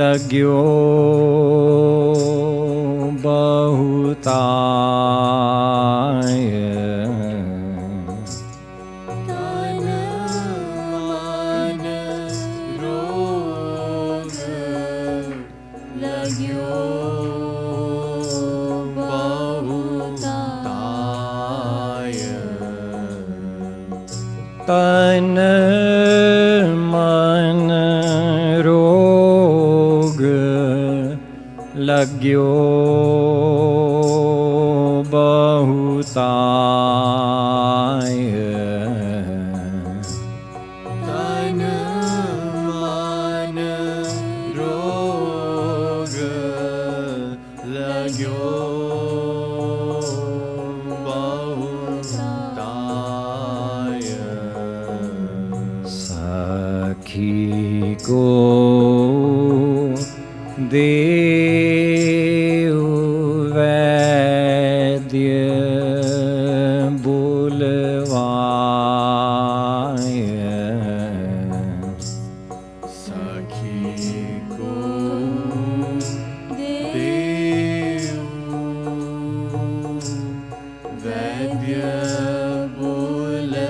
लग्यो बहुताय। तन मन रोग लग्यो बहुताय। तन मन रोग लग्यो बहुताय। तन मन रोग लग्यो बहुताय। सखी को देव वैद्य बुलवाय। सखी को देव वैद्य बुलवाय।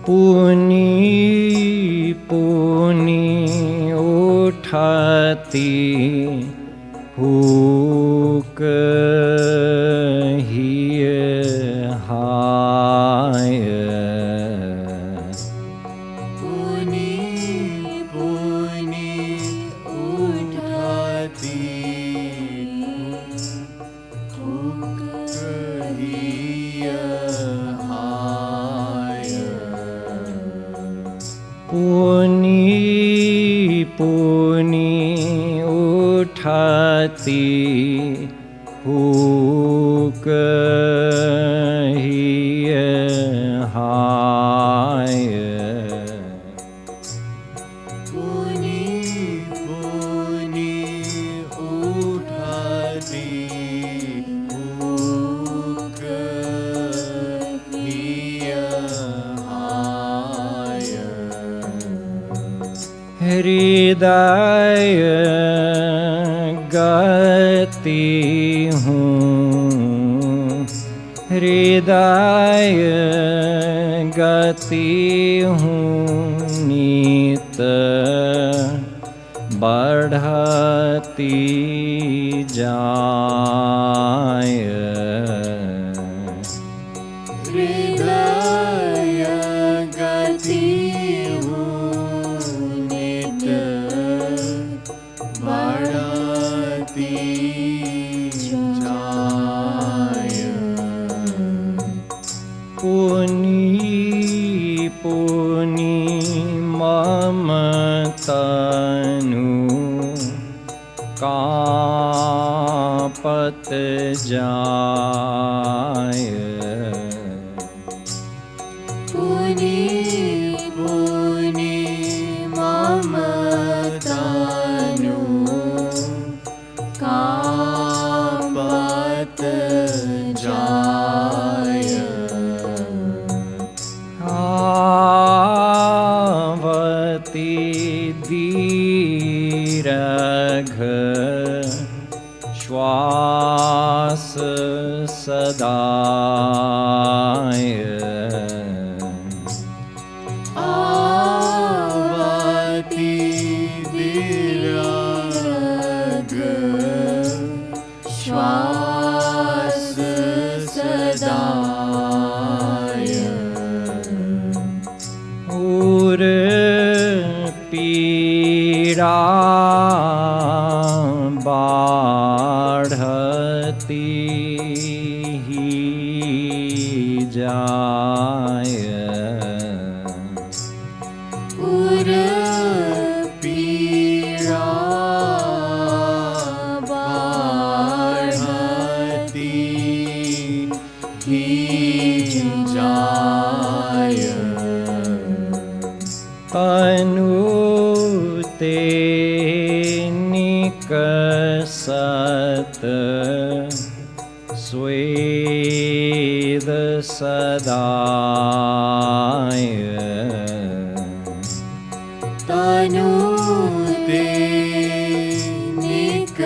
पुनि पुनि उठती हुक हिय हाय। पुनि पुनि उठती हुक हिय हाय। पुनि पुनि उठती हुक हिय हाय। पुनि पुनि उठती हुक हिय हाय। हृदय गति हूँ, हृदय गति हूँ नीत बढ़ती जाय। हृदय गति नित बढ़ती जाय। पुनि पुनि मम तनु कांपत जाय। पुनि पुनि मम तनु कांपत जाय। आवती दीर्घ श्वास सदाय। आवती दीर्घ श्वास सदाय। और पीड़ा बढ़ती ही जाय। और पीड़ा बढ़ती ही जाय। तनु ते निकसत स्वेद सदाय। तनु ते निकसत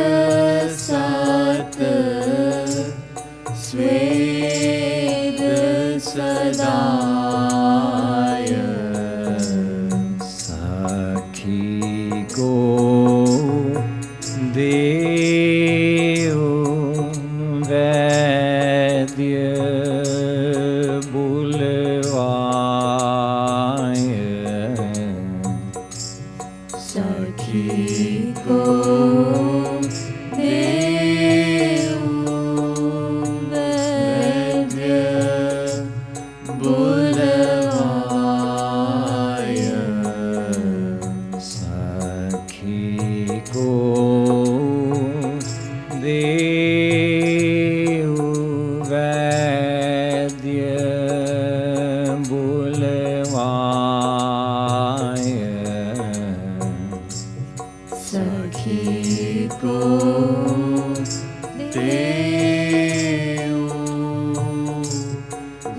स्वेद सदाय सखी को देव वैद्य बुलवाय सखी को देव वैद्य बुलवाय सखी को देव वैद्य बुलवाय सखी को देव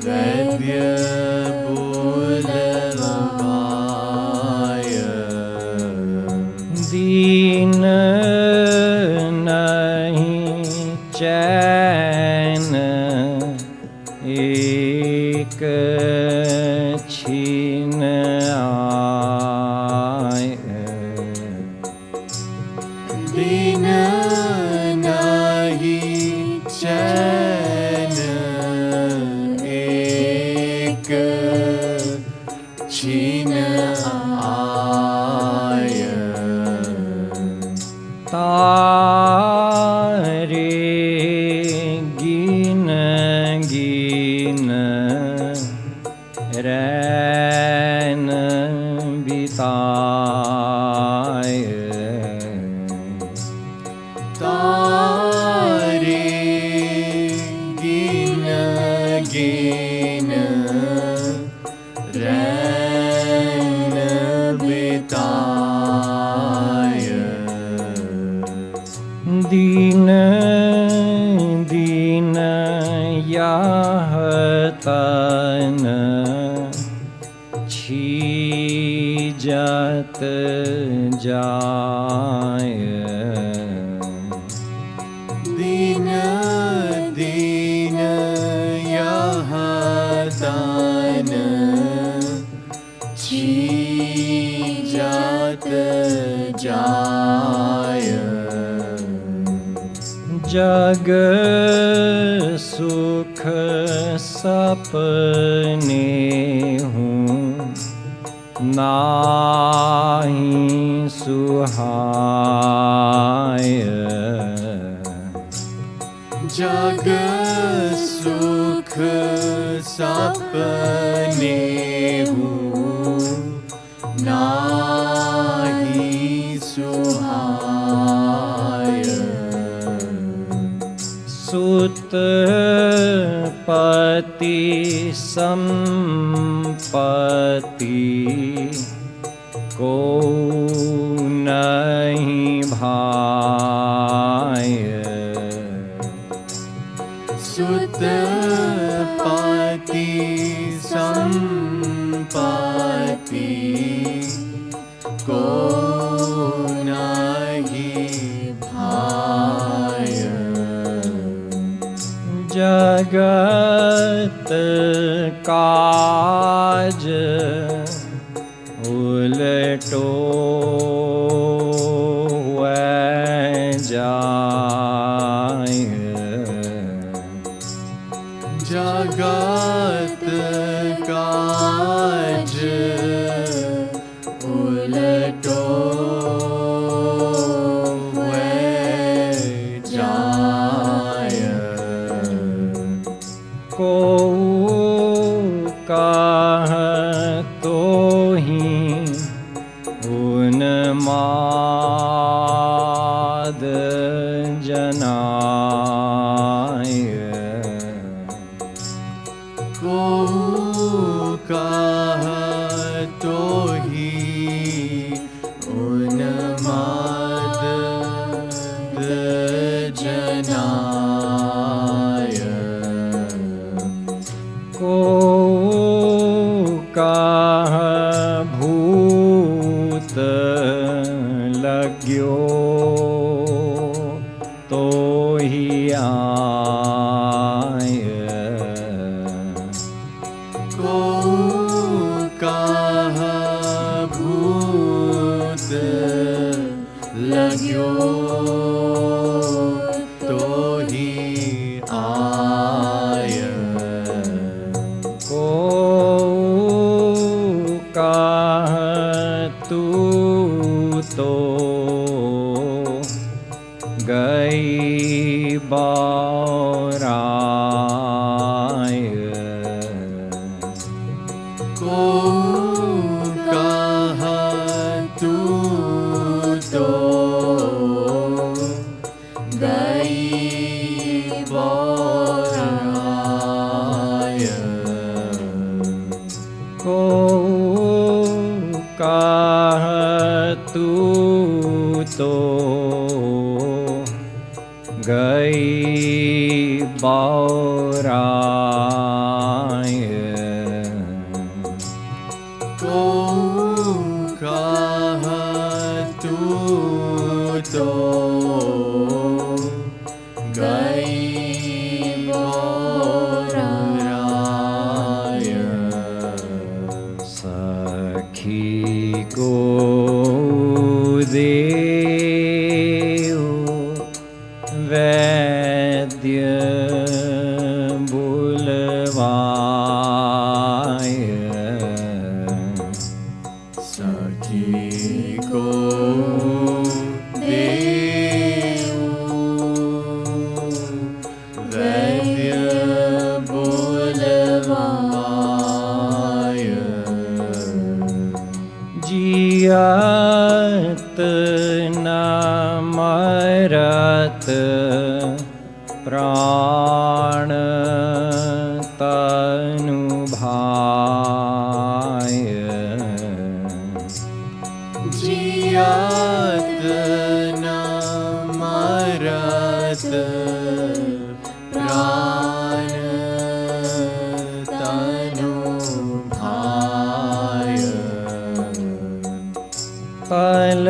वैद्य बुलवाय दीन नहीं चैन एक छीन आए दीन नहीं चैन एक छीन आय तारे गिन गिन रैन बिताए तारे गिन गिन रैन बिताय दीन दीन यह तन छीजत जाय दीन दीन यह तन छीजत जाय जग सुख सपने हूँ नाहीं सुहाय जग सुख सपने हूँ नाहीं सुहाय सुत पति संपत्ति को नहीं भाय सुत पति संपत्ति को नहीं भाय जगत काज उलटो जाय जगत काज उलटो जाय को कह तो ही उन्माद जनाय को कह तो ही उन्माद जनाय को कह भूत को कहा भूत लग्यो तो ही आय। को कहा तू तो गई बाराय। को कहा तू तो गई बाराय। को कहा तू तो गई बाराय। को कहा तू तो गई बाराय। सखी को दे वैद्य बुलवाय। सखी को देऊ वैद्य बुलवाय। जियत न मरत प्राण तनु भाय। जियत न मरत प्राण तनु भाय। पल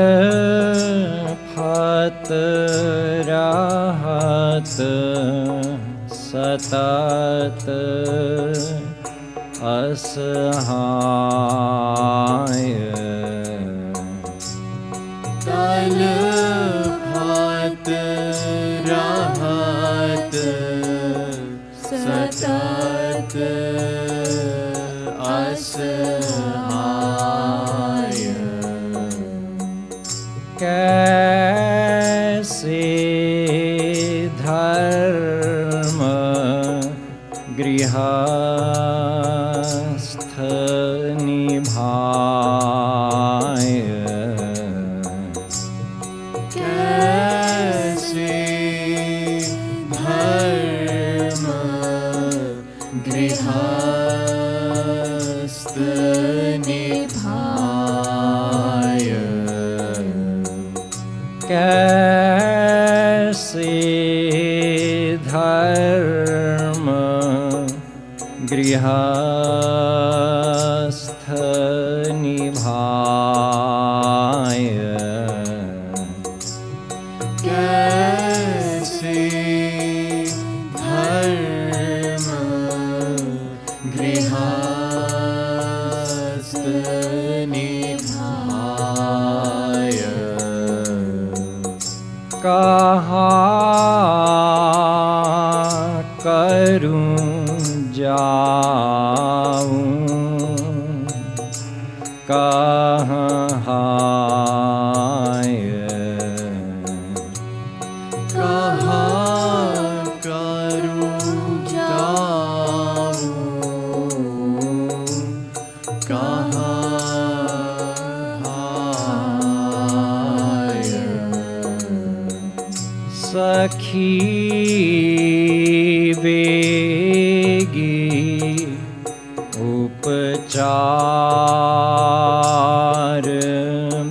फत रहत सतत असहाय। तल फत रहत सतत असहाय। कैसे धर्म गृहस्थ निभाय। कैसे धर्म गृहस्थ निभाय। कैसे धर्म गृहस्थ निभाय। कैसे धर्म गृहस्थ निभाय। कहाँ करूं जाऊं कहाँ हाय। कहाँ करूं जाऊं कहाँ हाय। सखी बेगी उपचार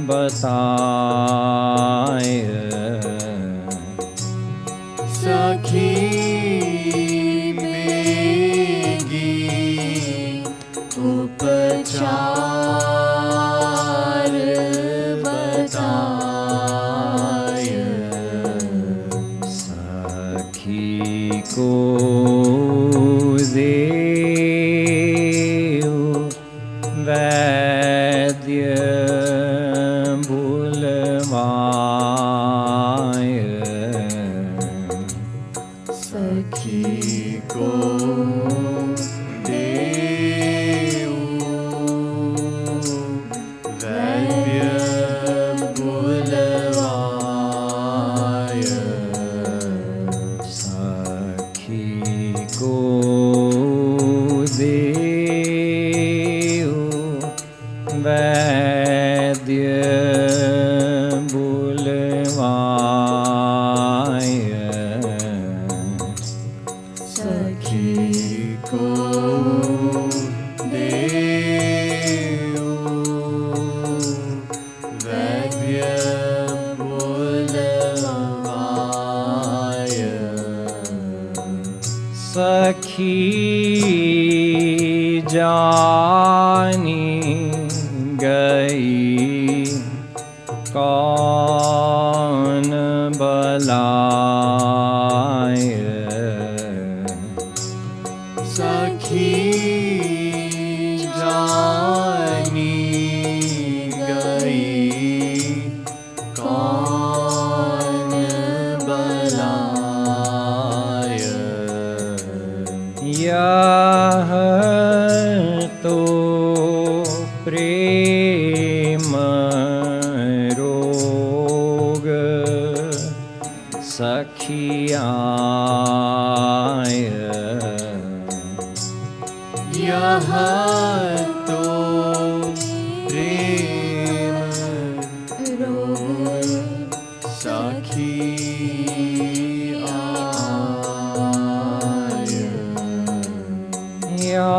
बताए। सखी बेगी उपचार बताए। सखी को दे गई कौन बलाय। सखी जानी गई कौन बलाय। यह तो प्रेम रोग सखियाय। यह तो प्रेम रोग सखियाय। या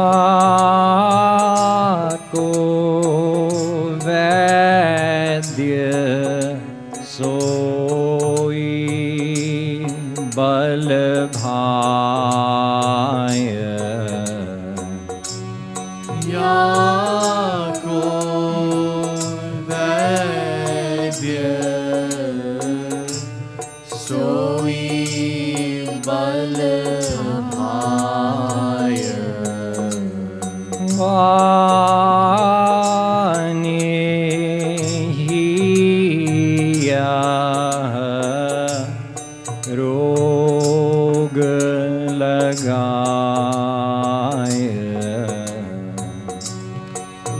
को वैद्य सोई बल भाय। या को वैद्य सोई बल भाय। वाणी ही यह रोग लगाय।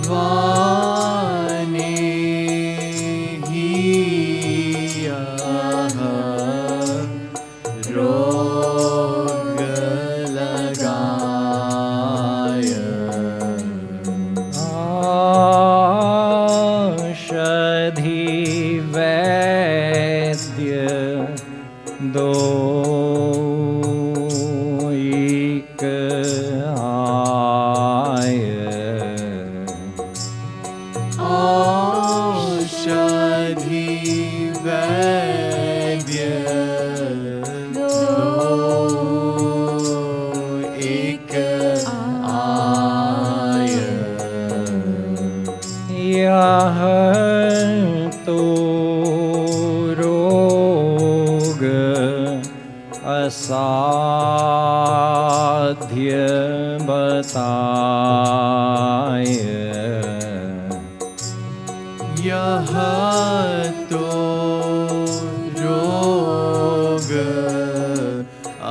वाणी ही यह रोग लगाय। औषधि वैद्य दो एक आय। औषधि वैद्य दो एक आय। यह तो रोग असाध्य बताय। यह तो रोग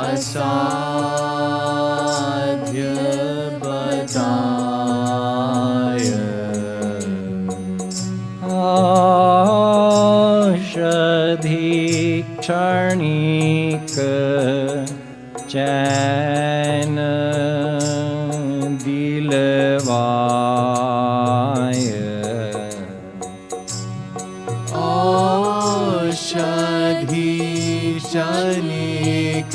असाध्य बताय। औषधि क्षणिक चैन दिलवाय। औषधि क्षणिक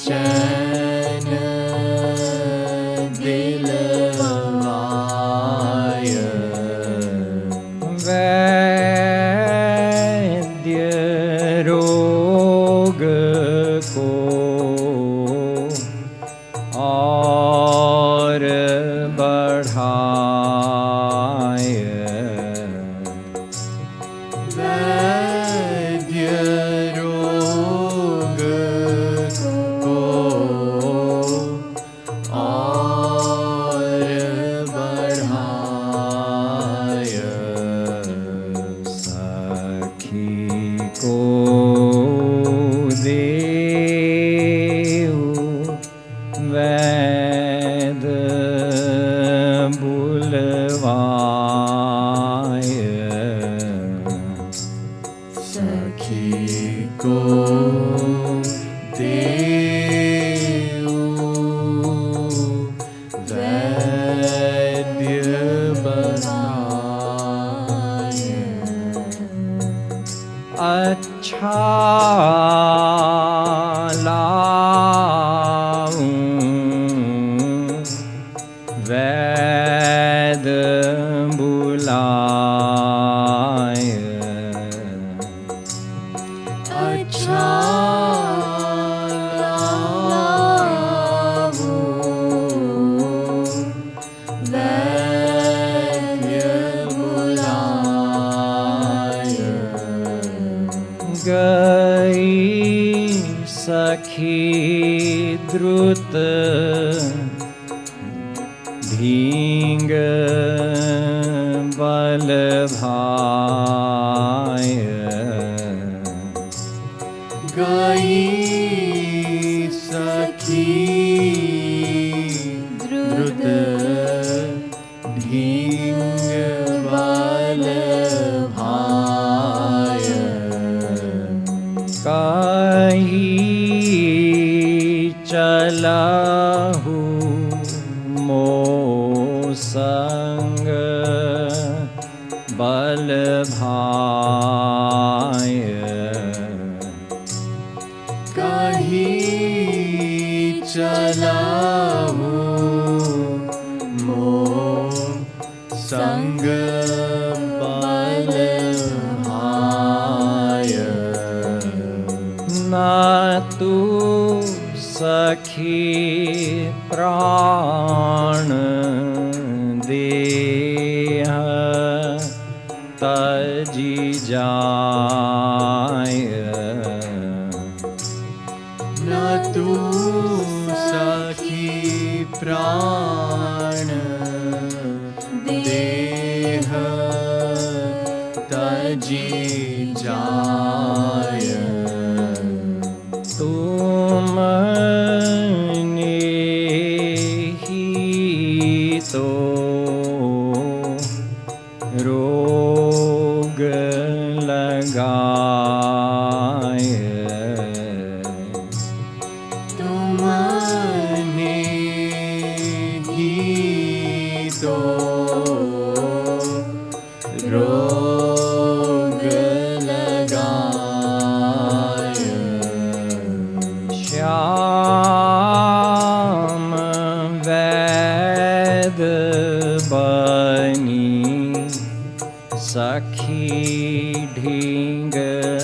चैन दिलवाय। वैद्य रोग को और बढ़ाय। वैद्य रोग को और बढ़ाय। सखी को देव वैद बुलवाय। सखी को देव वैद्य बनाय। अच्छा लाऊं वैद बुलाय। अच्छा लाऊं ढींग बल भाय गई सखी द्रुत ढींग बल भाय कहीं चलहु मोसंग बल भाय कहीं चलहु मोसंग बल भाय न तू सखी प्राण देह तजी जाय न तू सखी प्राण देह तजी जाय तुम ने ही तो रोग लगाए तुमने ही तो रोग लगाए श्याम वैद बनी सखी ढींग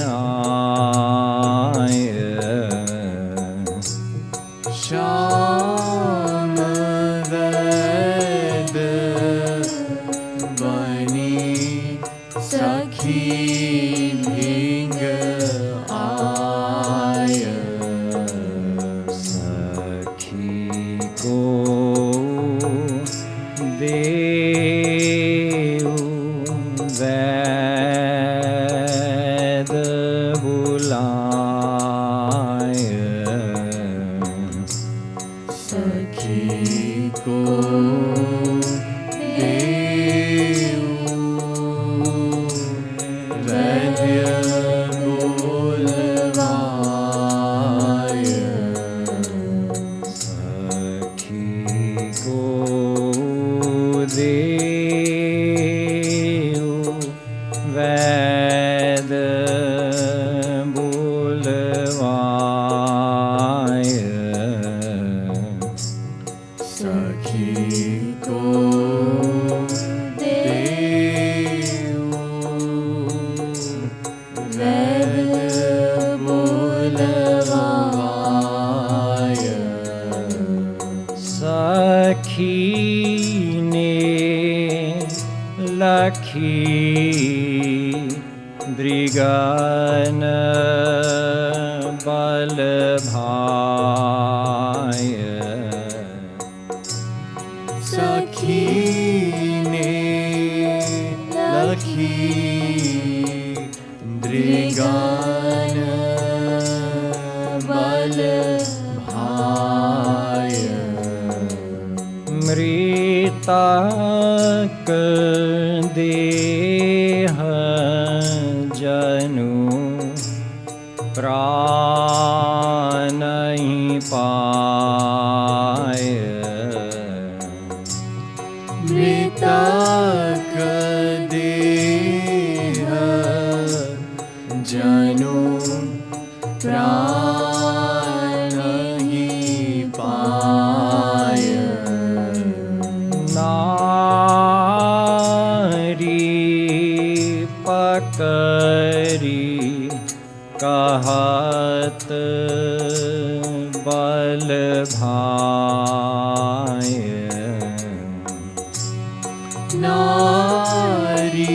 आय श्याम वैद बनी सखी ढींग आय सखी को देव वैद बुलाय सखी को देव वैद्य बोलवाय सखी को देव वैद बुलवाय सखी को देव वैद्य बोलवाय सखी ने लखी दृगन बल भाय सखी ने लखी दृगान बल भाय मृतक देह जनु प्राण ही पाय मृतक देह जनु प्राण ही पाय नारी पकरी कहत बल भाय नारी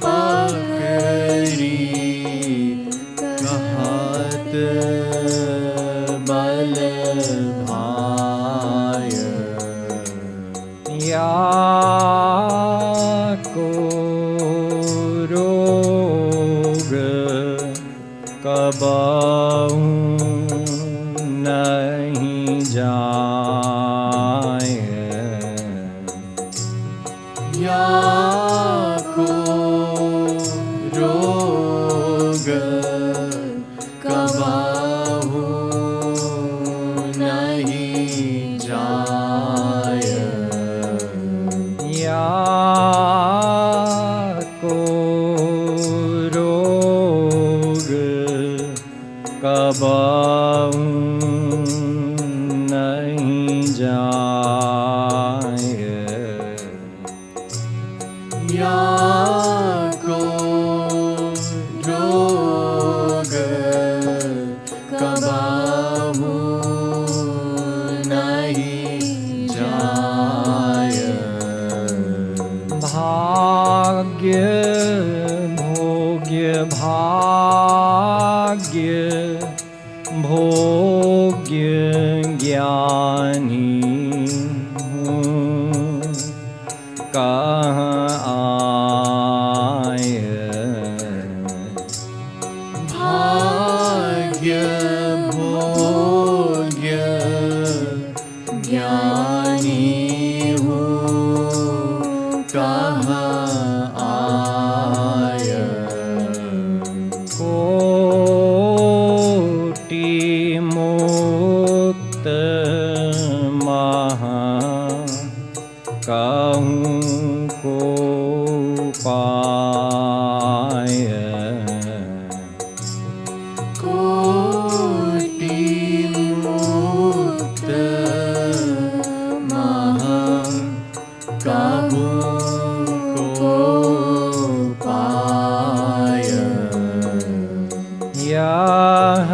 पकरी कहत बल भाय या को रोग कबहू नहीं जाए, या को रोग कबहू नहीं जाए, या को रोग कबहू नहीं जाए, या को रोग कबहू नहीं जाए, भाग्य भोग्य भाग्य भोग्य ज्ञानी हूँ कहाँ आए, भाग्य भोग्य ज्ञानी हूँ कहाँ आय, कोटि मुक्त महा कहूँ को पाय, कोटि मुक्त महा कहूँ को पाय, यह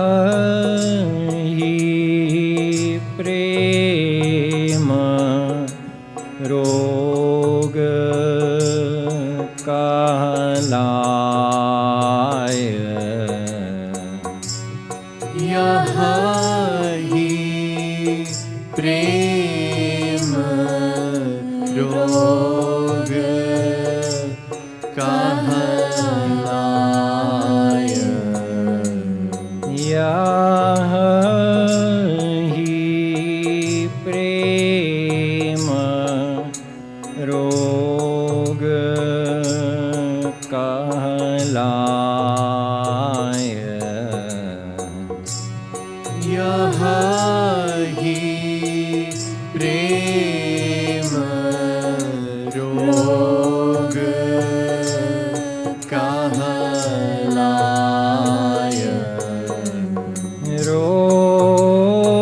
ही प्रेम रोग कहलाए, यह ही प्रेम रोग कहलाय, यह ही प्रेम रोग कहलाए, यह ही प्रेम रोग कहलाय,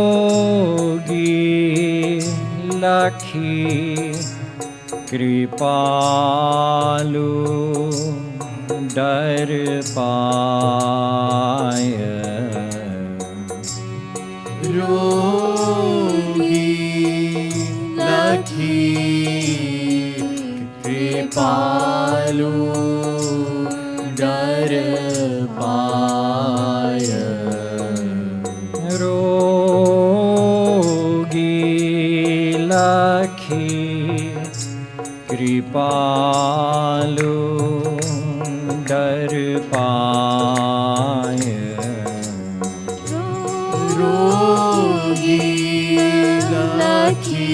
रोगी लखी कृपालु डर पाय, रोगी लखी कृपालु डर पाय, रोगी लखी कृपालु डर पाय, रोगी लखी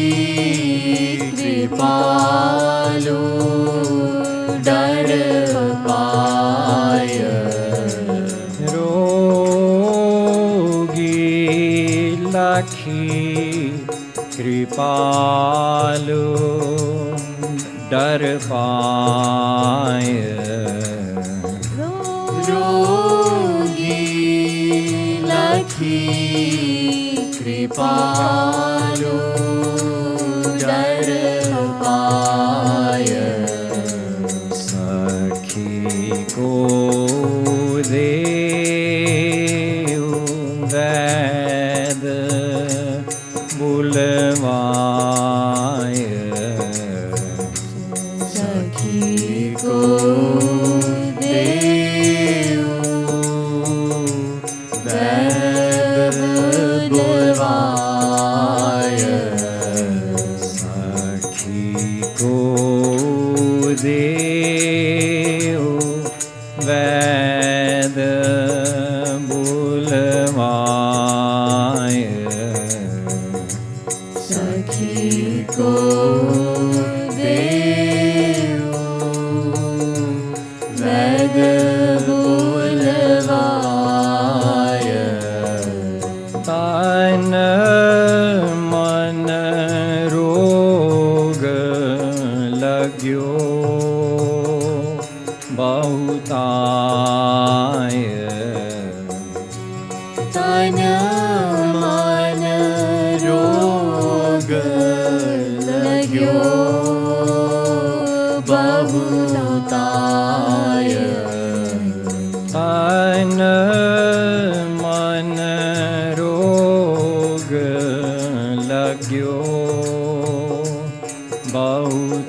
कृपालु डर पाय, रोगी लखी कृपालु डर पाय, रोगी लखी कृपालु डर पाय, सखी को देव वैद बुलवाय, सखी को देव वैद बुलवाय, सखी को देओ वैद बुलवाय सखी को देओ वैद बुलवाय तन मन रोग लग्यो बहुताय तन मन रोग लग्यो बहुताय तन मन रोग लग्यो बहुताय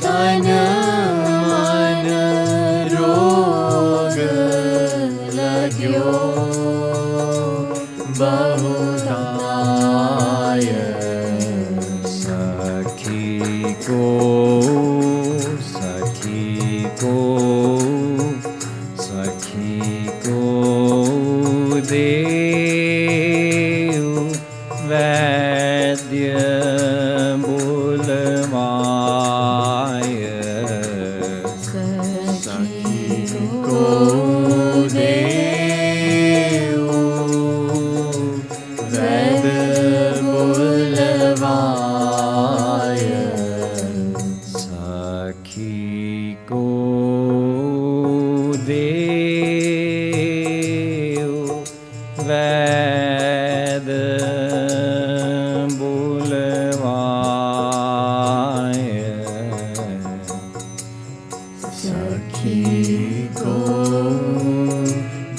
तन मन रोग लग्यो बहुताय सखी को देव वैद्य बुलवाय सखी को देव वैद्य बुलवाय सखी को देव वैद बुलवाय सखी को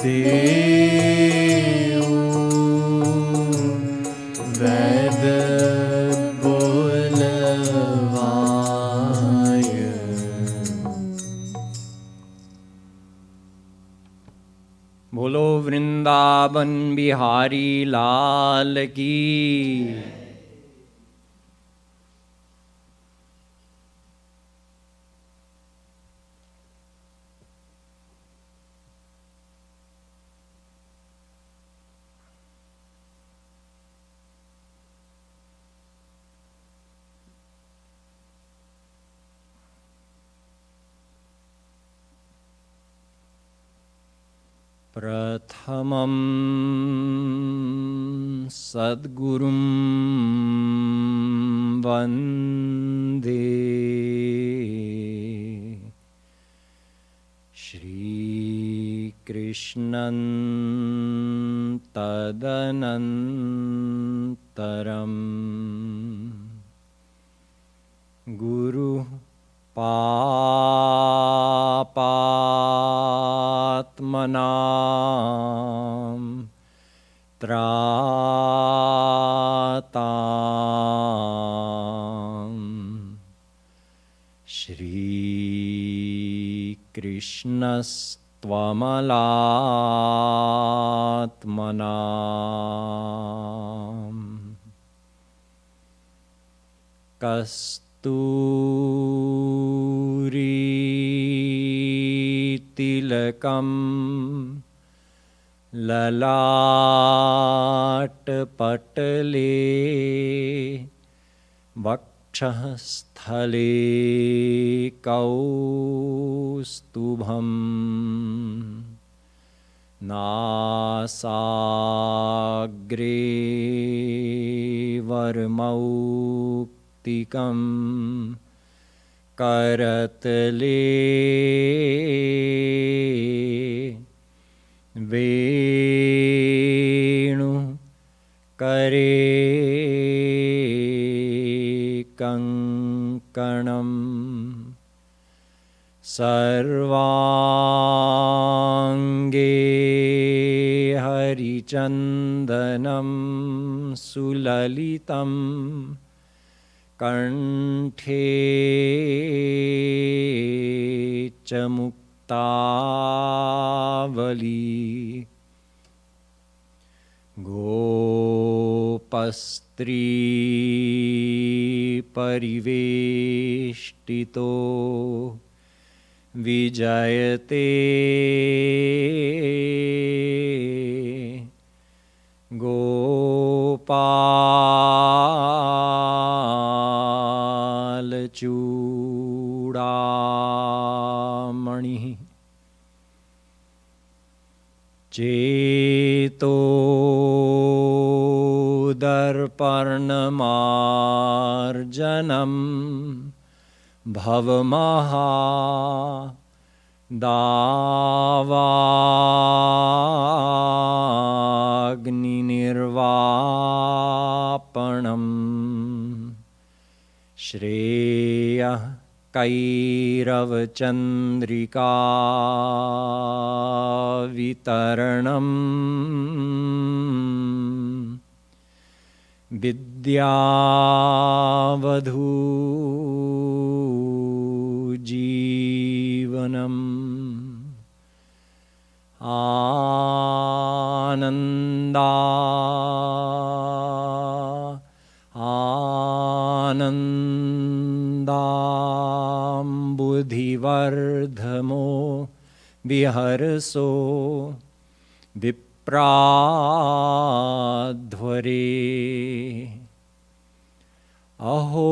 देओ वैद बुलवाय बोलो वृंदावन बिहारी लाल की। प्रथमं सद्गुरुं वन्दे श्रीकृष्णं तदनन्तरं गुरुः पापात्मनां त्रातां श्रीकृष्णस्त्वमलात्मनां कस्तूरीतिलकं ललाटपटले वक्षस्थले कौस्तुभम् नासाग्रे वर्मौक्तिकं करतले वेणु करे कङ्कणम् सर्वाङ्गे हरिचन्दनं सुललितं कण्ठे च मुक्तावली Gopastri Pariveštito Vijayate Gopal Chudamani Cheto Darparnamarjanam Bhavamaha Davagni Nirvapanam Shreya Kairav Chandrika Vitaranam Vidyavadhu Jivanam Ananda Anandam Buddhivardhamo Viharso Vipradhvare Aho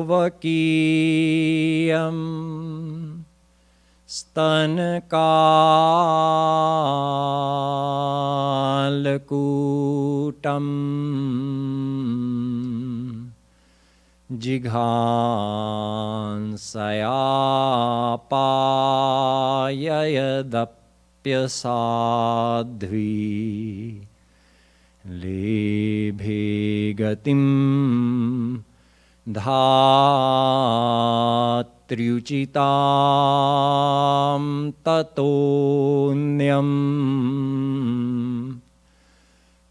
Vakiyam Stankalkutam Jighansayapayadapyasadhvi Lebhe gatim Dhatriuchitam tatonyam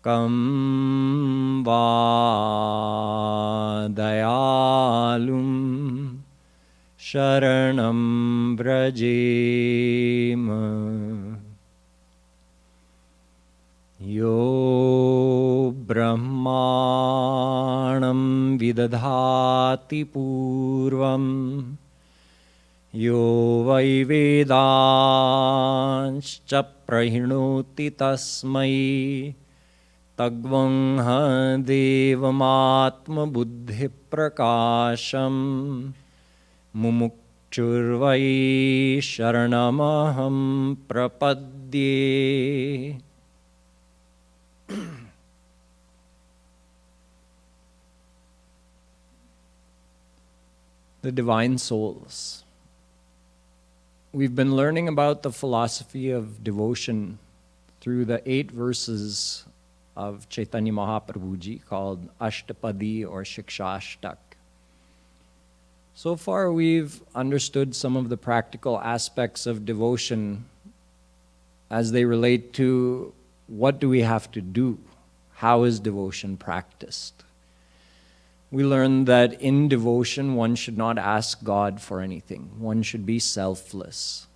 Kam vadayalum sharanam vrajema Yo brahmanam vidadhati purvam Yo vai vedanscha prahinoti tasmai Tagvangha devamatma buddhi prakasham Mumukchurvai sharanamaham prapadye The Divine Souls. We've been learning about the philosophy of devotion through the 8 verses of Chaitanya Mahaprabhu Ji called Ashtapadi or Shikshashtak. So far we've understood some of the practical aspects of devotion as they relate to what do we have to do? How is devotion practiced? We learned that in devotion one should not ask God for anything. One should be selfless.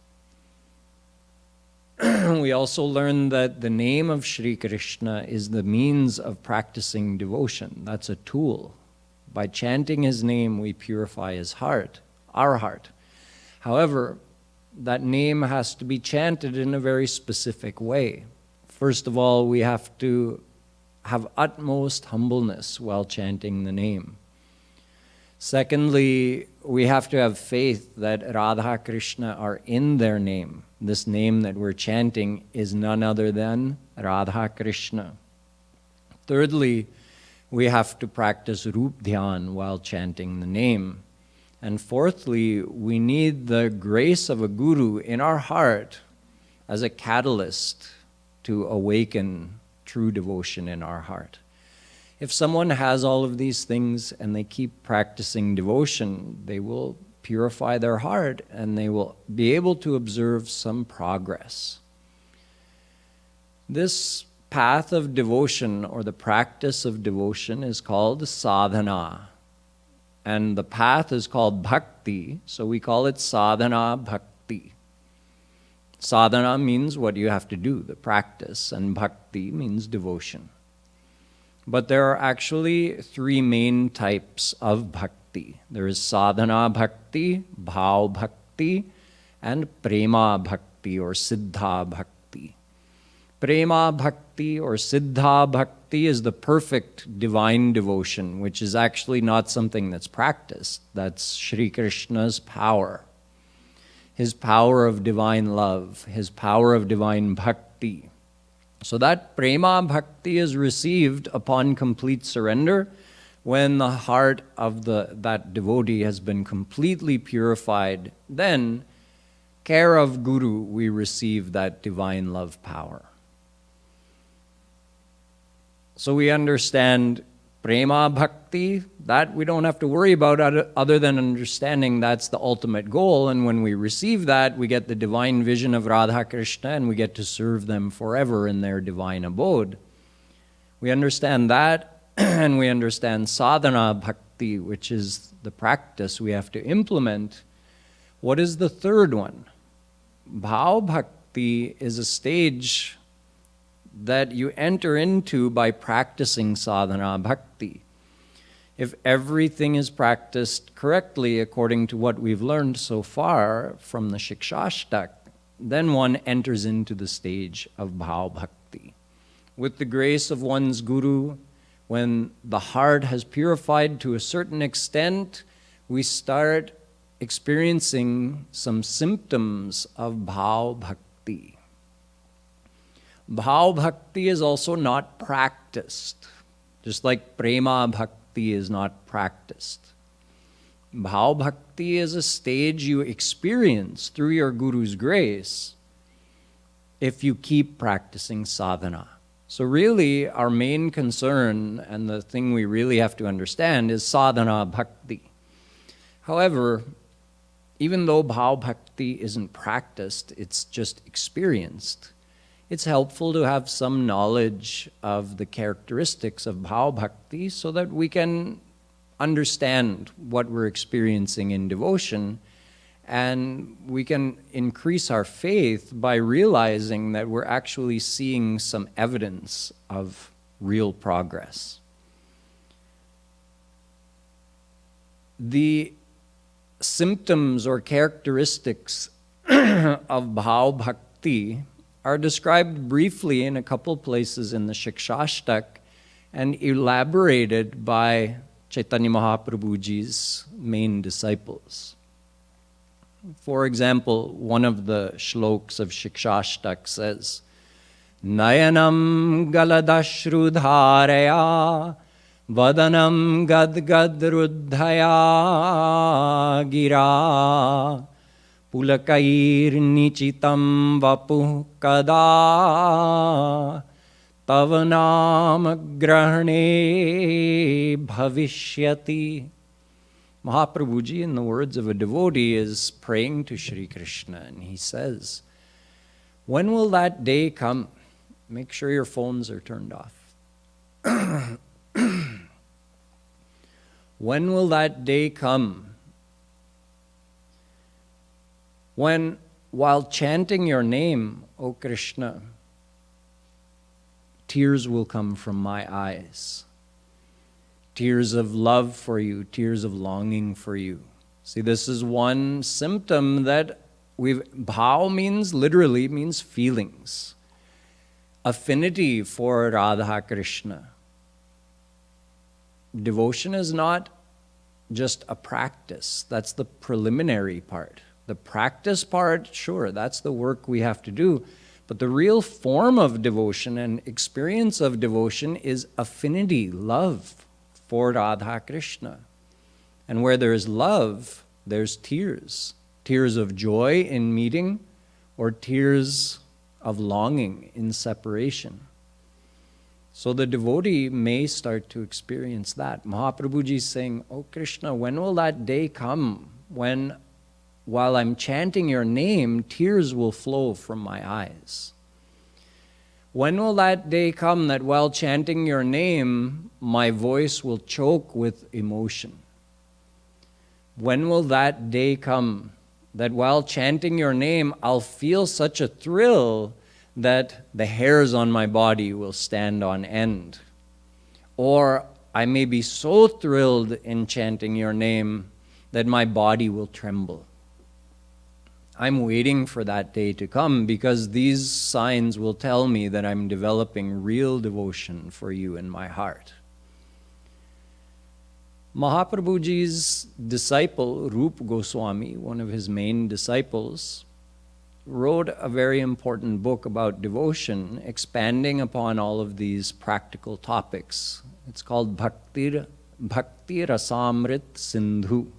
We also learned that the name of Shri Krishna is the means of practicing devotion. That's a tool. By chanting his name, we purify his heart, our heart. However, that name has to be chanted in a very specific way. First of all, we have to have utmost humbleness while chanting the name. Secondly, we have to have faith that Radha Krishna are in their name. This name that we're chanting is none other than Radha Krishna. Thirdly, we have to practice Rup Dhyan while chanting the name. And fourthly, we need the grace of a guru in our heart as a catalyst to awaken true devotion in our heart. If someone has all of these things and they keep practicing devotion, they will purify their heart and they will be able to observe some progress. This path of devotion or the practice of devotion is called sadhana. And the path is called bhakti, so we call it sadhana bhakti. Sadhana means what you have to do, the practice, and bhakti means devotion. But there are actually three main types of bhakti. There is sadhana bhakti, bhav bhakti, and prema bhakti or siddha bhakti. Prema bhakti or siddha bhakti is the perfect divine devotion, which is actually not something that's practiced. That's Shri Krishna's power. His power of divine love, his power of divine bhakti. So that prema bhakti is received upon complete surrender when the heart of that devotee has been completely purified. Then, care of Guru, we receive that divine love power. So we understand prema bhakti, that we don't have to worry about other than understanding that's the ultimate goal. And when we receive that, we get the divine vision of Radha Krishna and we get to serve them forever in their divine abode. We understand that, and we understand sadhana bhakti, which is the practice we have to implement. What is the third one? Bhav bhakti is a stage that you enter into by practicing sadhana bhakti. If everything is practiced correctly according to what we've learned so far from the Shikshashtak, then one enters into the stage of bhav bhakti. With the grace of one's guru, when the heart has purified to a certain extent, we start experiencing some symptoms of bhav bhakti. Bhav bhakti is also not practiced, just like prema bhakti is not practiced. Bhav bhakti is a stage you experience through your guru's grace if you keep practicing sadhana. So really, our main concern and the thing we really have to understand is sadhana bhakti. However, even though bhav bhakti isn't practiced, it's just experienced, it's helpful to have some knowledge of the characteristics of bhav bhakti so that we can understand what we're experiencing in devotion, and we can increase our faith by realizing that we're actually seeing some evidence of real progress. The symptoms or characteristics of bhav bhakti are described briefly in a couple places in the Shikshashtak and elaborated by Chaitanya Mahaprabhu Ji's main disciples. For example, one of the Shloks of Shikshashtak says, Nayanam galadashrudharaya vadanam gadgadruddhaya gira Pulakair nichitam vapuh kada tavanam grahane bhavishyati. Mahaprabhuji, in the words of a devotee, is praying to Shri Krishna, and he says, when will that day come? Make sure your phones are turned off. When will that day come when, while chanting your name, O Krishna, tears will come from my eyes? Tears of love for you, tears of longing for you. See, this is one symptom that bhav means, literally means feelings. Affinity for Radha Krishna. Devotion is not just a practice. That's the preliminary part. The practice part, sure, that's the work we have to do. But the real form of devotion and experience of devotion is affinity, love for Radha Krishna. And where there is love, there's tears. Tears of joy in meeting, or tears of longing in separation. So the devotee may start to experience that. Mahaprabhuji is saying, oh Krishna, when will that day come when, while I'm chanting your name, tears will flow from my eyes? When will that day come that while chanting your name, my voice will choke with emotion? When will that day come that while chanting your name, I'll feel such a thrill that the hairs on my body will stand on end. Or I may be so thrilled in chanting your name that my body will tremble. I'm waiting for that day to come because these signs will tell me that I'm developing real devotion for you in my heart. Mahaprabhuji's disciple, Rup Goswami, one of his main disciples, wrote a very important book about devotion, expanding upon all of these practical topics. It's called Bhakti Rasamrit Sindhu.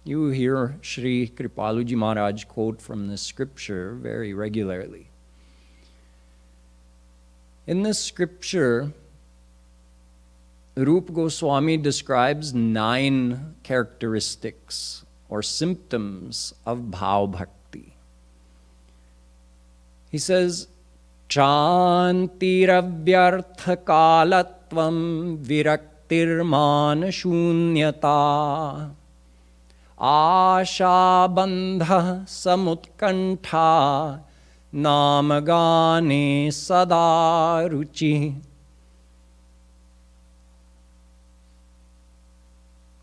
You hear Shri Kripalu Maharaj quote from this scripture very regularly. In this scripture, Rup Goswami describes 9 characteristics or symptoms of bhav bhakti. He says, Chantiravyartha kalatvam viraktirman shunyata asha bandha samutkantha namagane sada ruchi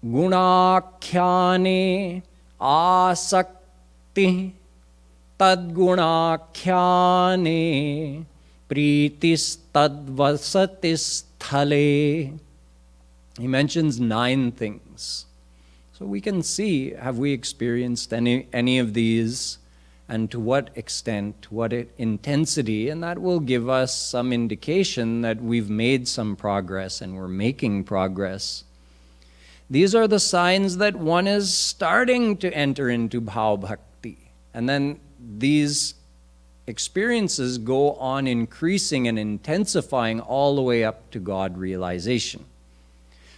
Gunakhyane asakti tadgunakhyane pritis tadvasatis thale. He mentions 9 things. So we can see, have we experienced any of these, and to what extent, to what intensity, and that will give us some indication that we've made some progress and we're making progress. These are the signs that one is starting to enter into bhav bhakti. And then these experiences go on increasing and intensifying all the way up to God realization.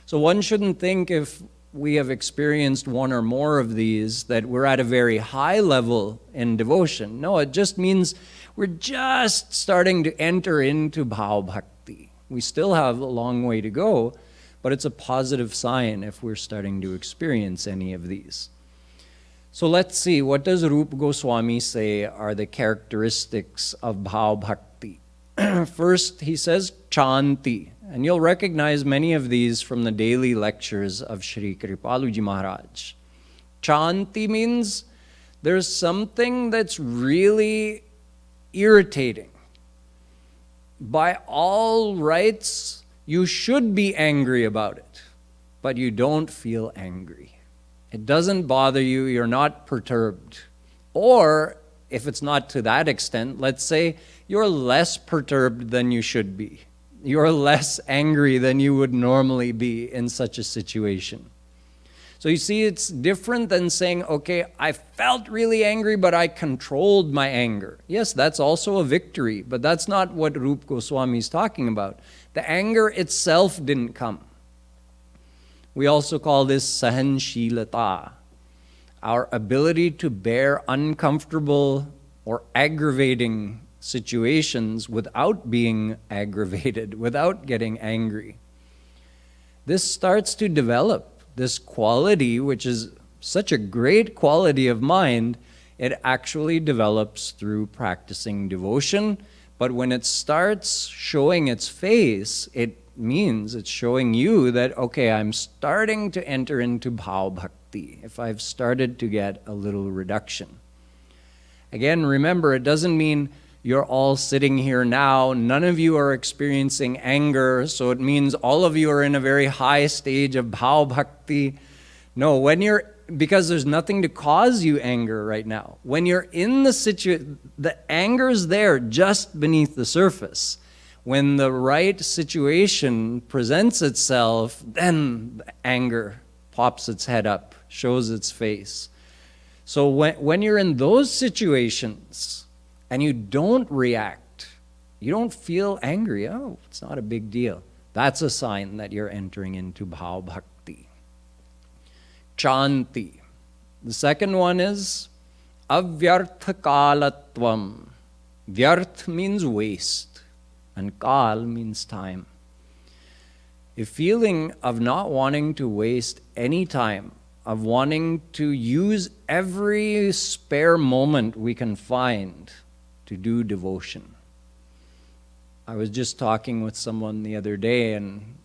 So one shouldn't think if we have experienced one or more of these that we're at a very high level in devotion. No, it just means we're just starting to enter into bhav bhakti. We still have a long way to go, but it's a positive sign if we're starting to experience any of these. So let's see, what does Rup Goswami say are the characteristics of bhav bhakti? First, he says chanti, and you'll recognize many of these from the daily lectures of Shri Kripalu Maharaj. Chanti means there's something that's really irritating. By all rights, you should be angry about it, but you don't feel angry. It doesn't bother you, you're not perturbed. Or, if it's not to that extent, let's say you're less perturbed than you should be. You're less angry than you would normally be in such a situation. So you see, it's different than saying, okay, I felt really angry, but I controlled my anger. Yes, that's also a victory, but that's not what Rup Goswami is talking about. The anger itself didn't come. We also call this sahanshilata, our ability to bear uncomfortable or aggravating situations without being aggravated, without getting angry. This starts to develop. This quality, which is such a great quality of mind, it actually develops through practicing devotion. But when it starts showing its face, it means it's showing you that, okay, I'm starting to enter into bhav bhakti, if I've started to get a little reduction. Again, remember, it doesn't mean you're all sitting here now, none of you are experiencing anger, so it means all of you are in a very high stage of bhav bhakti. No, because there's nothing to cause you anger right now. When you're in the situation, the anger's there just beneath the surface. When the right situation presents itself, then the anger pops its head up, shows its face. So when you're in those situations, and you don't react, you don't feel angry, oh, it's not a big deal. That's a sign that you're entering into bhav bhakti. Chanti. The second one is avyartha kalatvam. Vyarth means waste, and kal means time. A feeling of not wanting to waste any time of wanting to use every spare moment we can find to do devotion. I was just talking with someone the other day, and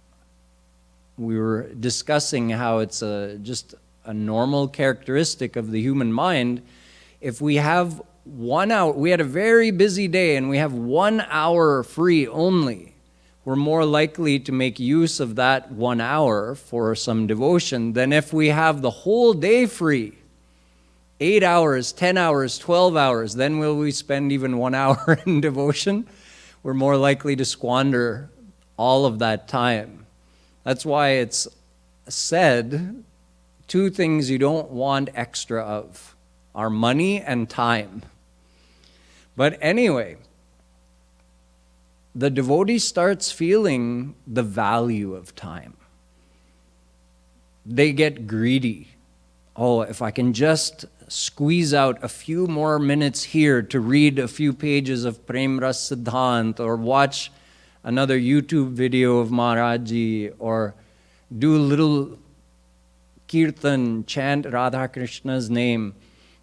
we were discussing how it's just a normal characteristic of the human mind. If we have 1 hour, we had a very busy day and we have 1 hour free only, we're more likely to make use of that 1 hour for some devotion than if we have the whole day free. 8 hours, 10 hours, 12 hours, then will we spend even 1 hour in devotion? We're more likely to squander all of that time. That's why it's said, 2 things you don't want extra of are money and time. But anyway, the devotee starts feeling the value of time. They get greedy. Oh, if I can just squeeze out a few more minutes here to read a few pages of Prem Ras Siddhant, or watch another YouTube video of Maharaj, or do a little kirtan, chant Radha Krishna's name,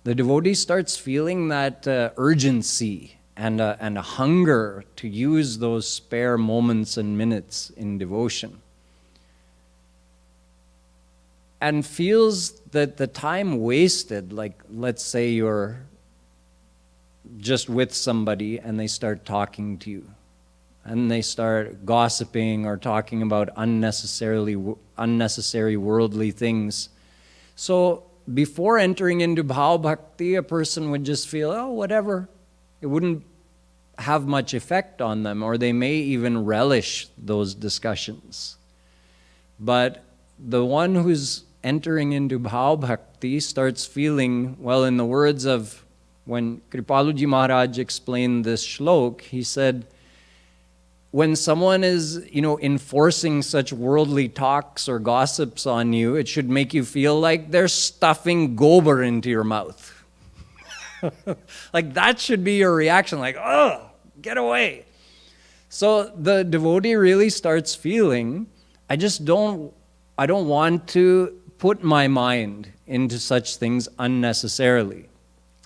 the devotee starts feeling that urgency and a hunger to use those spare moments and minutes in devotion. And feels that the time wasted, like let's say you're just with somebody and they start talking to you, and they start gossiping or talking about unnecessary worldly things. So before entering into Bhav Bhakti, a person would just feel, oh, whatever. It wouldn't have much effect on them, or they may even relish those discussions. But the one who's entering into Bhav Bhakti starts feeling, well, in the words of when Kripalu Maharaj explained this shlok, he said, when someone is, enforcing such worldly talks or gossips on you, it should make you feel like they're stuffing gobar into your mouth. Like that should be your reaction, like, oh, get away. So the devotee really starts feeling, I don't want to put my mind into such things unnecessarily.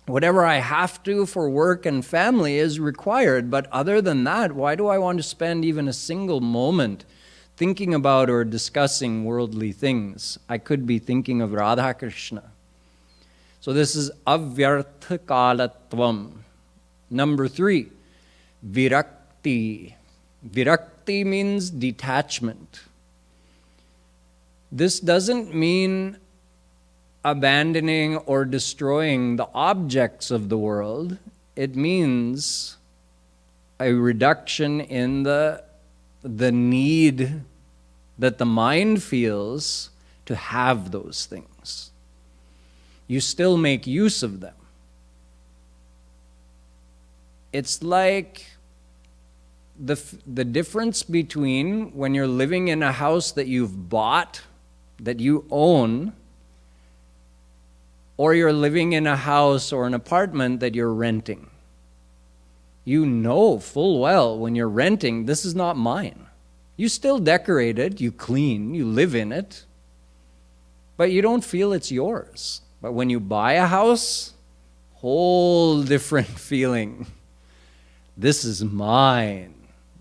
Whatever I have to for work and family is required, but other than that, why do I want to spend even a single moment thinking about or discussing worldly things? I could be thinking of Radha Krishna. So this is avyartha kalatvam. Number 3, virakti. Virakti means detachment. This doesn't mean abandoning or destroying the objects of the world. It means a reduction in the need that the mind feels to have those things. You still make use of them. It's like the difference between when you're living in a house that you've bought, that you own, or you're living in a house or an apartment that you're renting. You know full well when you're renting, this is not mine. You still decorate it, you clean, you live in it, but you don't feel it's yours. But when you buy a house, whole different feeling. This is mine.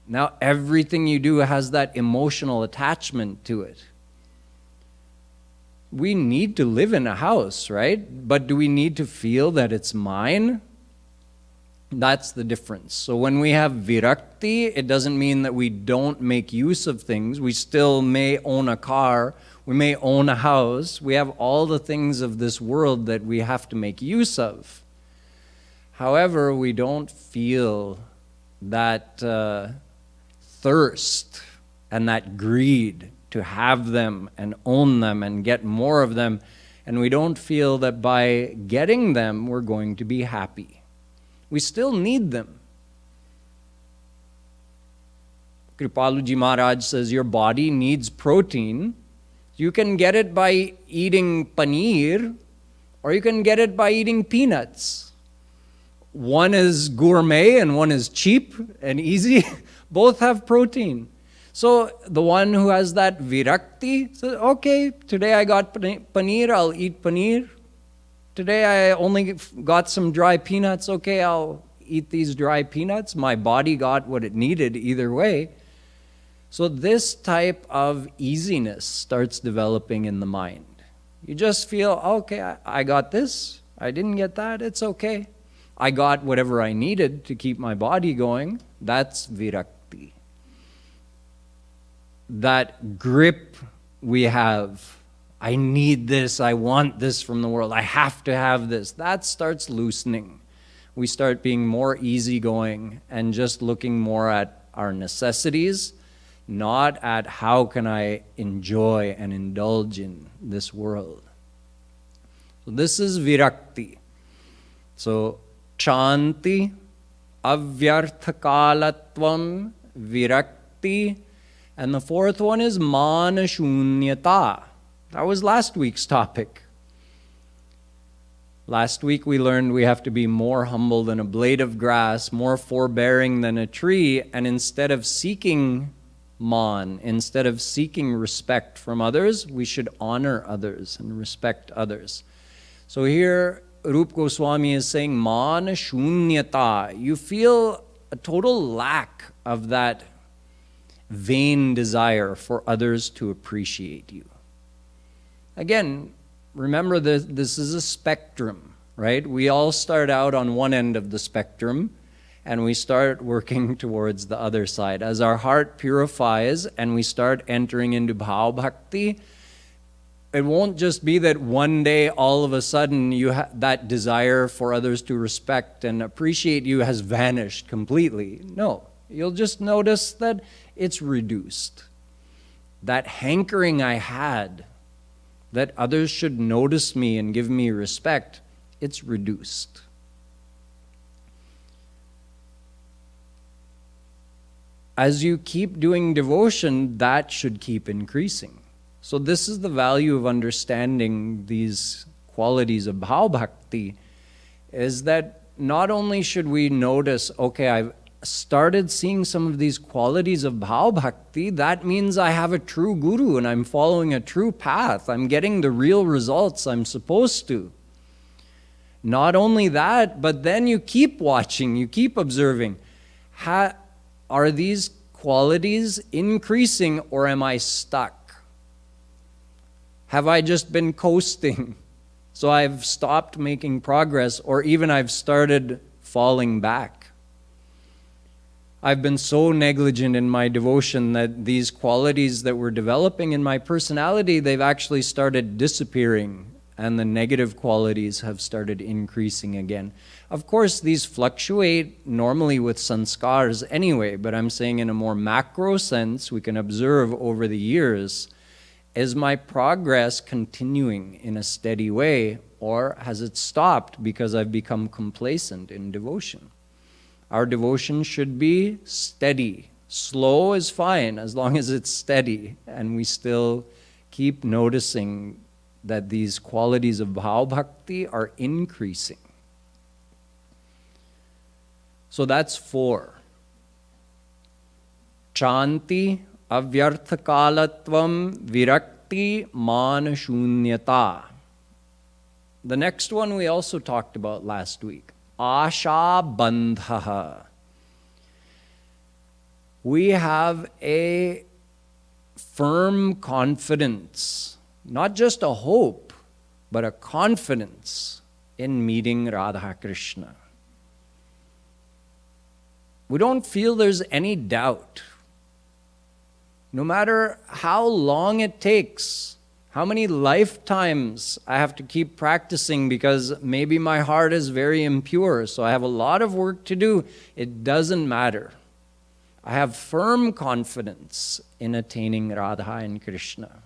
Now everything you do has that emotional attachment to it. We need to live in a house, right? But do we need to feel that it's mine? That's the difference. So when we have virakti, it doesn't mean that we don't make use of things. We still may own a car, we may own a house. We have all the things of this world that we have to make use of. However, we don't feel that thirst and that greed to have them and own them and get more of them, and we don't feel that by getting them we're going to be happy. We still need them. Kripalu Maharaj says your body needs protein. You can get it by eating paneer, or you can get it by eating peanuts. One is gourmet and one is cheap and easy. Both have protein. So the one who has that virakti says, okay, today I got paneer, I'll eat paneer. Today I only got some dry peanuts, okay, I'll eat these dry peanuts. My body got what it needed either way. So this type of easiness starts developing in the mind. You just feel, okay, I got this, I didn't get that, it's okay. I got whatever I needed to keep my body going. That's virakti. That grip we have, I need this, I want this from the world, I have to have this, that starts loosening. We start being more easygoing and just looking more at our necessities, not at how can I enjoy and indulge in this world. So this is virakti. So Chanti, avyarthakalatvam, virakti, and the fourth one is manashunyata. That was last week's topic. Last week we learned we have to be more humble than a blade of grass, more forbearing than a tree, and instead of seeking instead of seeking respect from others, we should honor others and respect others. So here Rupa Goswami is saying man shunyata. You feel a total lack of that vain desire for others to appreciate you. Again, remember this is a spectrum, right? We all start out on one end of the spectrum and we start working towards the other side. As our heart purifies and we start entering into bhav bhakti, it won't just be that one day all of a sudden that desire for others to respect and appreciate you has vanished completely. No, you'll just notice that it's reduced. That hankering I had, that others should notice me and give me respect, it's reduced. As you keep doing devotion, that should keep increasing. So this is the value of understanding these qualities of bhav bhakti, is that not only should we notice, okay, I've started seeing some of these qualities of bhav bhakti, that means I have a true guru and I'm following a true path. I'm getting the real results I'm supposed to. Not only that, but then you keep watching, you keep observing. Are these qualities increasing or am I stuck? Have I just been coasting? So I've stopped making progress, or even I've started falling back. I've been so negligent in my devotion that these qualities that were developing in my personality, they've actually started disappearing, and the negative qualities have started increasing again. Of course, these fluctuate normally with sanskars anyway, but I'm saying in a more macro sense, we can observe over the years, is my progress continuing in a steady way, or has it stopped because I've become complacent in devotion? Our devotion should be steady. Slow is fine as long as it's steady and we still keep noticing that these qualities of bhav bhakti are increasing. So that's 4. Chanti, avyarthakalatvam, virakti, manashunyata. The next one we also talked about last week. Asha bandhaha. We have a firm confidence, not just a hope, but a confidence in meeting Radha Krishna. We don't feel there's any doubt. No matter how long it takes, how many lifetimes I have to keep practicing because maybe my heart is very impure, so I have a lot of work to do, it doesn't matter. I have firm confidence in attaining Radha and Krishna.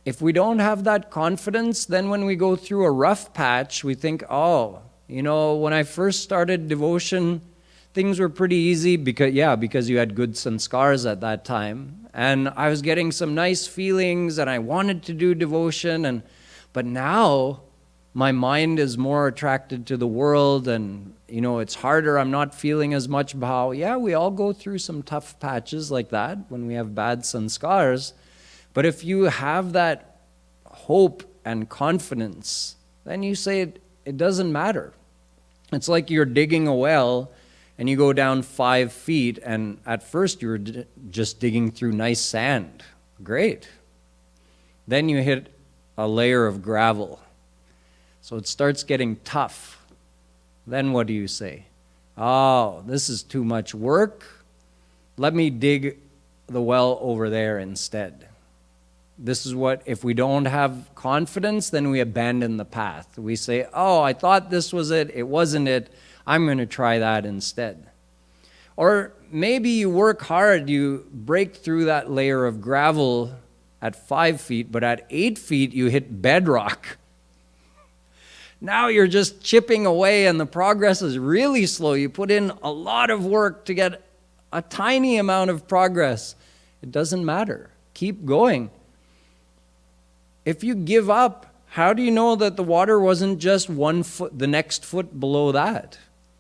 If we don't have that confidence, then when we go through a rough patch, we think, oh, when I first started devotion, things were pretty easy because you had good sanskars at that time. And I was getting some nice feelings and I wanted to do devotion. But now my mind is more attracted to the world and, it's harder. I'm not feeling as much bhav. Yeah, we all go through some tough patches like that when we have bad sanskars. But if you have that hope and confidence, then you say it doesn't matter. It's like you're digging a well and you go down 5 feet, and at first you were just digging through nice sand. Great. Then you hit a layer of gravel. So it starts getting tough. Then what do you say? Oh, this is too much work. Let me dig the well over there instead. This is what, if we don't have confidence, then we abandon the path. We say, oh, I thought this was it. It wasn't it. I'm going to try that instead. Or maybe you work hard, you break through that layer of gravel at 5 feet, but at 8 feet you hit bedrock. Now you're just chipping away and the progress is really slow. You put in a lot of work to get a tiny amount of progress. It doesn't matter. Keep going. If you give up, how do you know that the water wasn't just 1 foot, the next foot below that?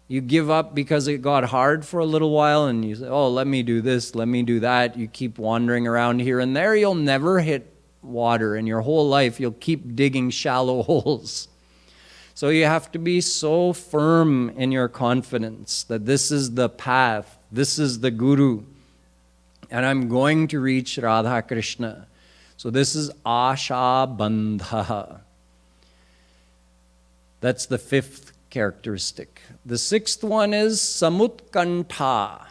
You give up because it got hard for a little while and you say, oh, let me do this, let me do that. You keep wandering around here and there. You'll never hit water in your whole life. You'll keep digging shallow holes. So you have to be so firm in your confidence that this is the path, this is the Guru, and I'm going to reach Radha Krishna. So this is Asha Bandha. That's the 5th characteristic. The 6th one is Samutkantha.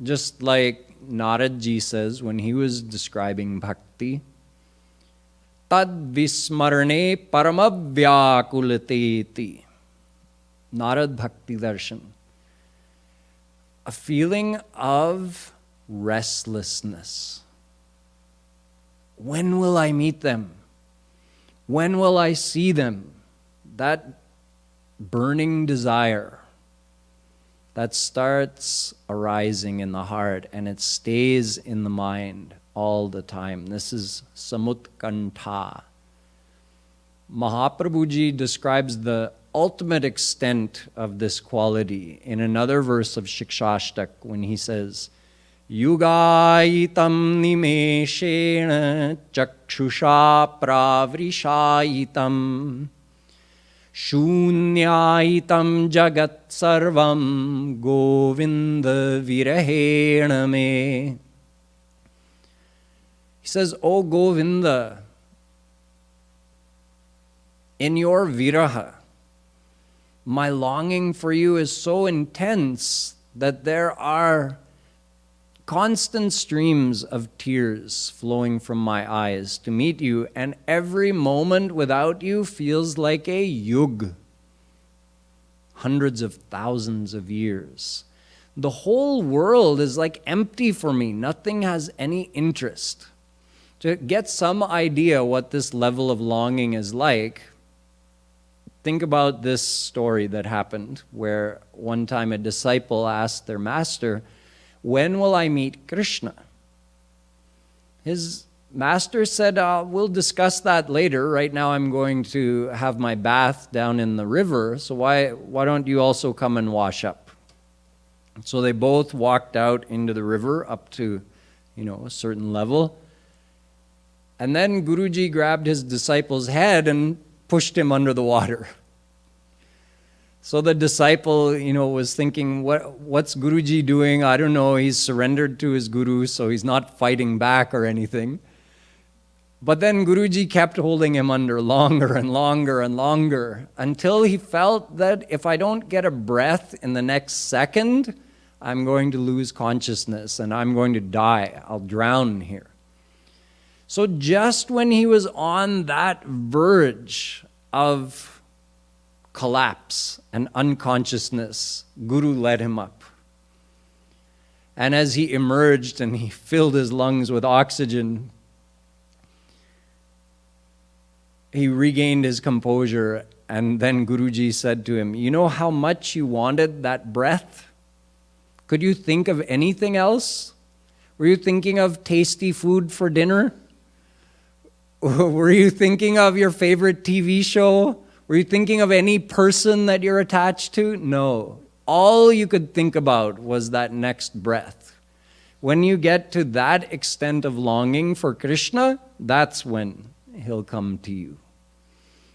Just like Narad Ji says when he was describing bhakti, Tad vismarane paramavyakulateti. Narad Bhakti Darshan. A feeling of restlessness. When will I meet them? When will I see them? That burning desire that starts arising in the heart and it stays in the mind all the time. This is Samutkantha. Mahaprabhu Ji describes the ultimate extent of this quality in another verse of Shikshashtak when he says, Yugayitam nimeshena chakshusha pravrishayitam shunyayitam jagat sarvam govinda virahena me. He says, O Govinda, in your viraha, my longing for you is so intense that there are constant streams of tears flowing from my eyes to meet you, and every moment without you feels like a yug, hundreds of thousands of years. The whole world is like empty for me. Nothing has any interest. To get some idea what this level of longing is like, think about this story that happened where one time a disciple asked their master, when will I meet Krishna? His master said, we'll discuss that later. Right now I'm going to have my bath down in the river, so why don't you also come and wash up? So they both walked out into the river up to, a certain level. And then Guruji grabbed his disciple's head and pushed him under the water. So the disciple, was thinking, what's Guruji doing? I don't know. He's surrendered to his Guru, so he's not fighting back or anything. But then Guruji kept holding him under longer and longer and longer until he felt that if I don't get a breath in the next second, I'm going to lose consciousness and I'm going to die. I'll drown here. So just when he was on that verge of collapse and unconsciousness, Guru led him up. And as he emerged and he filled his lungs with oxygen, he regained his composure, and then Guruji said to him, you know how much you wanted that breath? Could you think of anything else? Were you thinking of tasty food for dinner? Were you thinking of your favorite TV show? Were you thinking of any person that you're attached to? No. All you could think about was that next breath. When you get to that extent of longing for Krishna, that's when he'll come to you.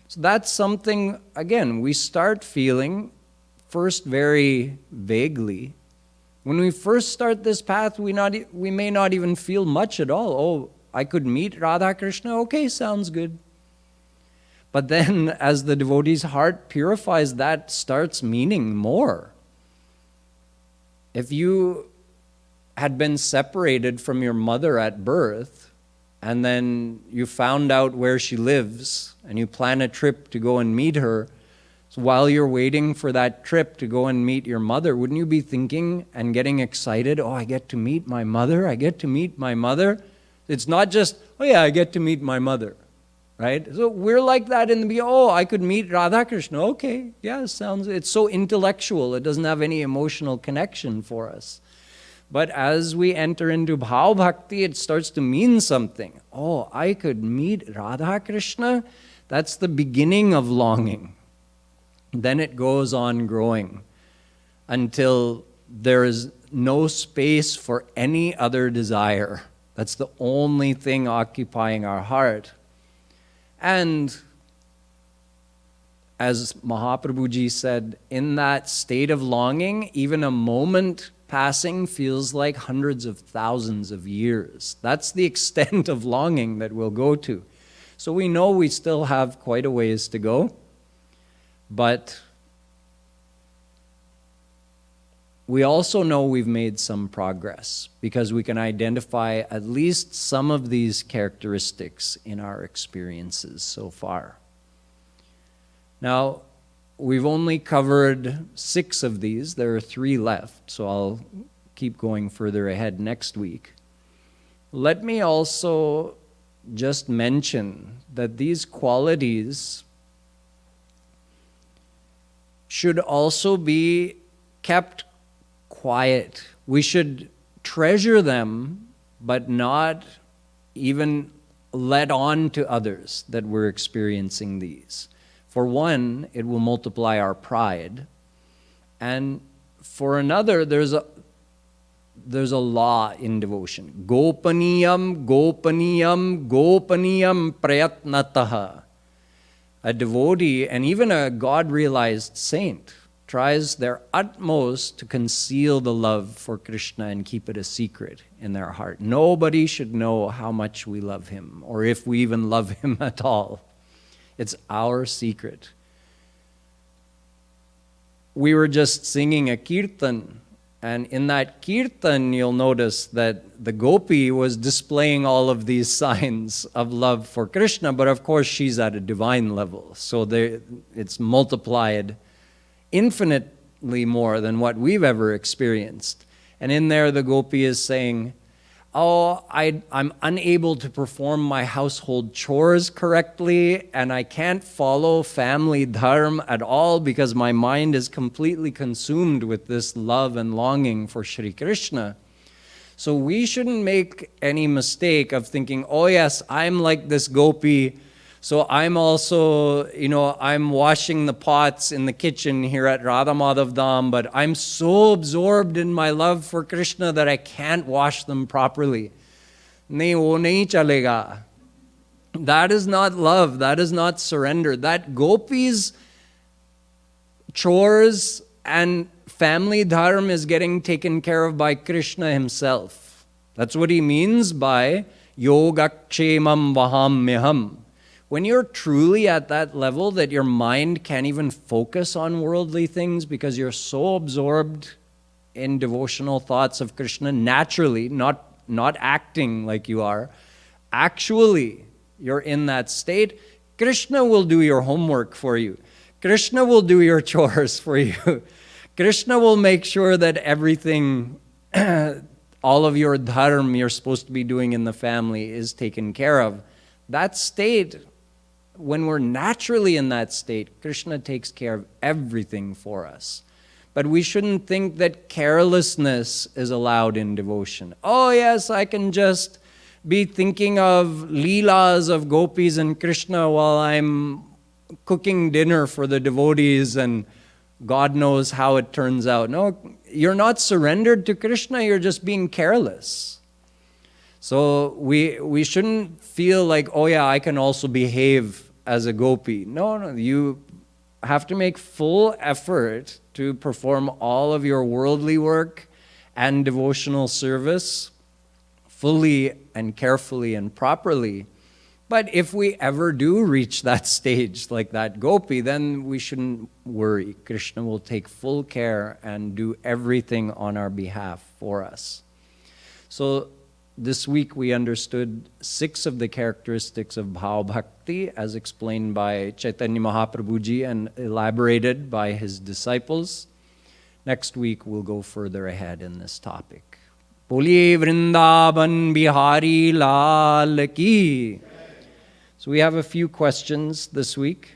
So that's something, again, we start feeling first very vaguely. When we first start this path, we may not even feel much at all. Oh, I could meet Radha Krishna? Okay, sounds good. But then as the devotee's heart purifies, that starts meaning more. If you had been separated from your mother at birth, and then you found out where she lives, and you plan a trip to go and meet her, so while you're waiting for that trip to go and meet your mother, wouldn't you be thinking and getting excited, oh, I get to meet my mother, I get to meet my mother? It's not just, oh yeah, I get to meet my mother, right? So we're like that in the beginning, oh, I could meet Radha Krishna, okay, yeah, it's so intellectual, it doesn't have any emotional connection for us. But as we enter into Bhav Bhakti, it starts to mean something. Oh, I could meet Radha Krishna? That's the beginning of longing. Then it goes on growing until there is no space for any other desire. That's the only thing occupying our heart. And as Mahaprabhu Ji said, in that state of longing, even a moment passing feels like hundreds of thousands of years. That's the extent of longing that we'll go to. So we know we still have quite a ways to go, but we also know we've made some progress because we can identify at least some of these characteristics in our experiences so far. Now, we've only covered 6 of these. There are 3 left, so I'll keep going further ahead next week. Let me also just mention that these qualities should also be kept quiet. We should treasure them, but not even let on to others that we're experiencing these. For one, it will multiply our pride. And for another, there's a law in devotion. Gopaniyam, gopaniyam, gopaniyam prayatnataha. A devotee and even a God-realized saint tries their utmost to conceal the love for Krishna and keep it a secret in their heart. Nobody should know how much we love him, or if we even love him at all. It's our secret. We were just singing a kirtan, and in that kirtan you'll notice that the gopi was displaying all of these signs of love for Krishna, but of course she's at a divine level, so it's multiplied infinitely more than what we've ever experienced. And in there the gopi is saying, oh, I'm unable to perform my household chores correctly, and I can't follow family dharma at all because my mind is completely consumed with this love and longing for Shri Krishna. So we shouldn't make any mistake of thinking, oh yes, I'm like this gopi, so I'm also, I'm washing the pots in the kitchen here at Radha Madhav Dham, but I'm so absorbed in my love for Krishna that I can't wash them properly. Nahi, wo nahi chalega. That is not love. That is not surrender. That gopi's chores and family dharma is getting taken care of by Krishna himself. That's what he means by yogakshemam vahamyaham. When you're truly at that level that your mind can't even focus on worldly things because you're so absorbed in devotional thoughts of Krishna naturally, not acting like you are, actually you're in that state, Krishna will do your homework for you. Krishna will do your chores for you. Krishna will make sure that everything, all of your dharma you're supposed to be doing in the family is taken care of. That state, when we're naturally in that state, Krishna takes care of everything for us. But we shouldn't think that carelessness is allowed in devotion. Oh yes, I can just be thinking of leelas of gopis and Krishna while I'm cooking dinner for the devotees and God knows how it turns out. No, you're not surrendered to Krishna, you're just being careless. So we shouldn't feel like, oh yeah, I can also behave as a gopi. No, you have to make full effort to perform all of your worldly work and devotional service fully and carefully and properly. But if we ever do reach that stage like that gopi, then we shouldn't worry. Krishna will take full care and do everything on our behalf for us. So this week we understood 6 of the characteristics of Bhav Bhakti as explained by Chaitanya Mahaprabhu Ji and elaborated by his disciples. Next week we'll go further ahead in this topic. Boliye Vrindavan Bihari Lal Ki. So we have a few questions this week.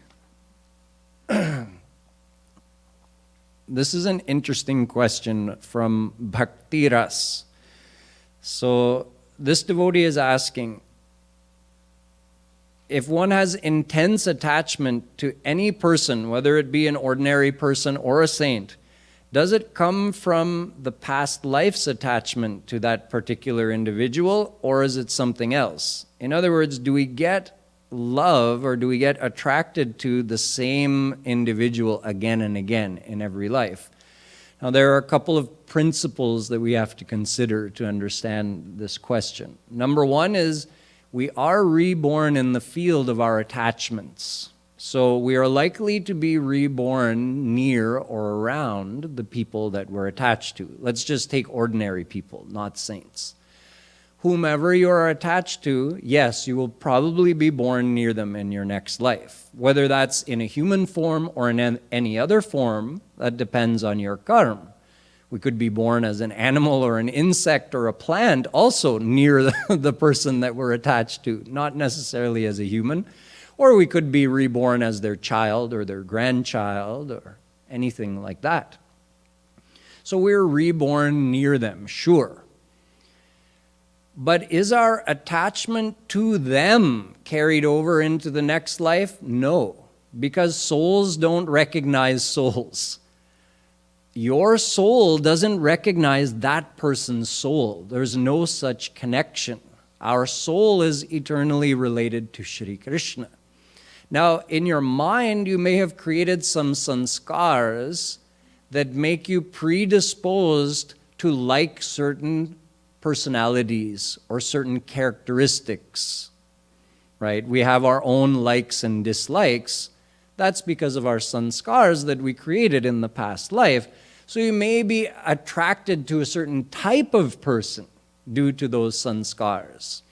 This is an interesting question from Bhakti Ras. So this devotee is asking, if one has intense attachment to any person, whether it be an ordinary person or a saint, does it come from the past life's attachment to that particular individual, or is it something else? In other words, do we get love or do we get attracted to the same individual again and again in every life? Now, there are a couple of principles that we have to consider to understand this question. Number one is we are reborn in the field of our attachments. So we are likely to be reborn near or around the people that we're attached to. Let's just take ordinary people, not saints. Whomever you are attached to, yes, you will probably be born near them in your next life. Whether that's in a human form or in any other form, that depends on your karma. We could be born as an animal or an insect or a plant also near the person that we're attached to, not necessarily as a human. Or we could be reborn as their child or their grandchild or anything like that. So we're reborn near them, sure. But is our attachment to them carried over into the next life? No, because souls don't recognize souls. Your soul doesn't recognize that person's soul. There's no such connection. Our soul is eternally related to Shri Krishna. Now, in your mind, you may have created some sanskars that make you predisposed to like certain personalities or certain characteristics, right? We have our own likes and dislikes. That's because of our sanskars that we created in the past life. So you may be attracted to a certain type of person due to those sanskars.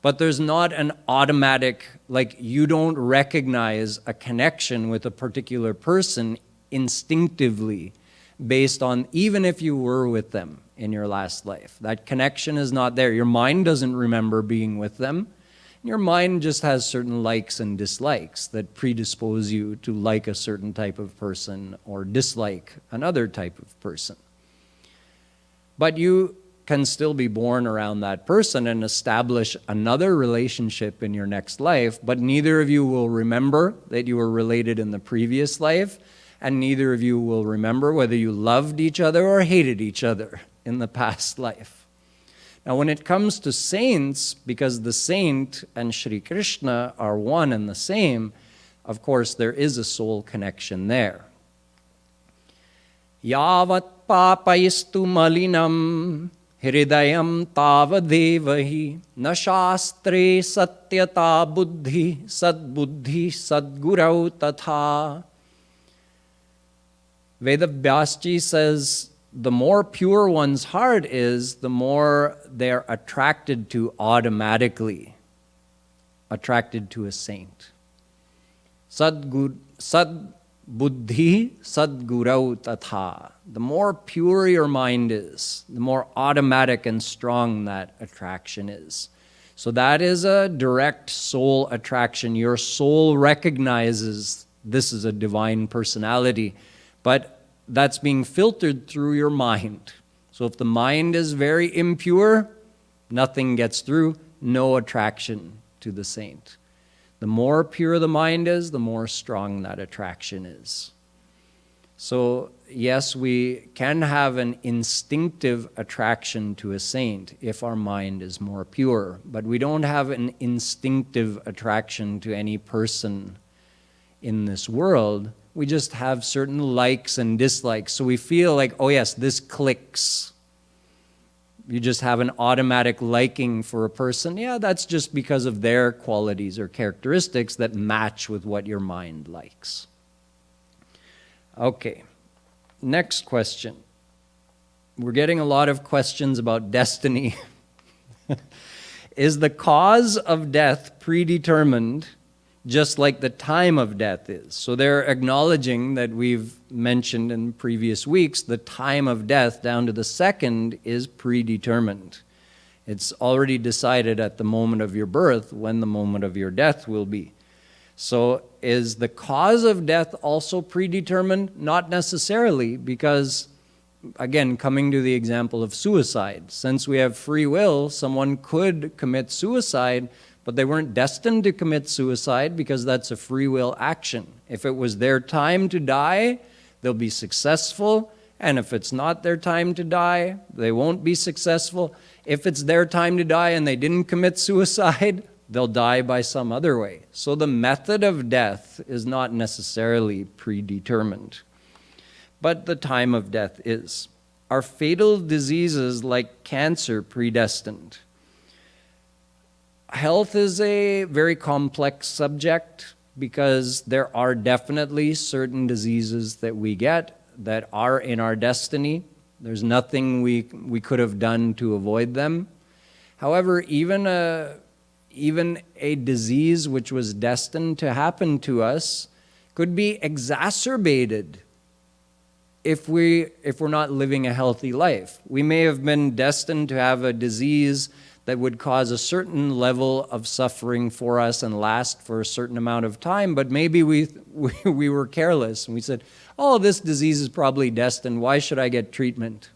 But there's not an automatic, like you don't recognize a connection with a particular person instinctively based on even if you were with them in your last life. That connection is not there. Your mind doesn't remember being with them. Your mind just has certain likes and dislikes that predispose you to like a certain type of person or dislike another type of person. But you can still be born around that person and establish another relationship in your next life, but neither of you will remember that you were related in the previous life, and neither of you will remember whether you loved each other or hated each other in the past life. Now, when it comes to saints, because the saint and Shri Krishna are one and the same, of course, there is a soul connection there. Yavat papayistu malinam Hridayam tavadevahi na shastre satyata buddhi sadbuddhi sadgurau tatha. Vedavyasji says, the more pure one's heart is, the more they're attracted to automatically, attracted to a saint. Sadbuddhi sadgurau tatha. The more pure your mind is, the more automatic and strong that attraction is. So that is a direct soul attraction. Your soul recognizes this is a divine personality, but that's being filtered through your mind. So if the mind is very impure, nothing gets through. no attraction to the saint. The more pure the mind is, the more strong that attraction is. So yes, we can have an instinctive attraction to a saint if our mind is more pure, but we don't have an instinctive attraction to any person in this world. We just have certain likes and dislikes. So we feel like, oh yes, this clicks. You just have an automatic liking for a person. Yeah, that's just because of their qualities or characteristics that match with what your mind likes. Okay, next question. We're getting a lot of questions about destiny. Is the cause of death predetermined just like the time of death is? So they're acknowledging that we've mentioned in previous weeks the time of death down to the second is predetermined. It's already decided at the moment of your birth when the moment of your death will be. So is the cause of death also predetermined? Not necessarily, because again, coming to the example of suicide, since we have free will, someone could commit suicide, but they weren't destined to commit suicide because that's a free will action. If it was their time to die, they'll be successful, and if it's not their time to die, they won't be successful. If it's their time to die and they didn't commit suicide, they'll die by some other way. So the method of death is not necessarily predetermined, but the time of death is. Are fatal diseases like cancer predestined? Health is a very complex subject because there are definitely certain diseases that we get that are in our destiny. There's nothing we could have done to avoid them. However, even a disease which was destined to happen to us could be exacerbated if we're not living a healthy life. We may have been destined to have a disease that would cause a certain level of suffering for us and last for a certain amount of time, but maybe we were careless and we said, oh, this disease is probably destined. Why should I get treatment?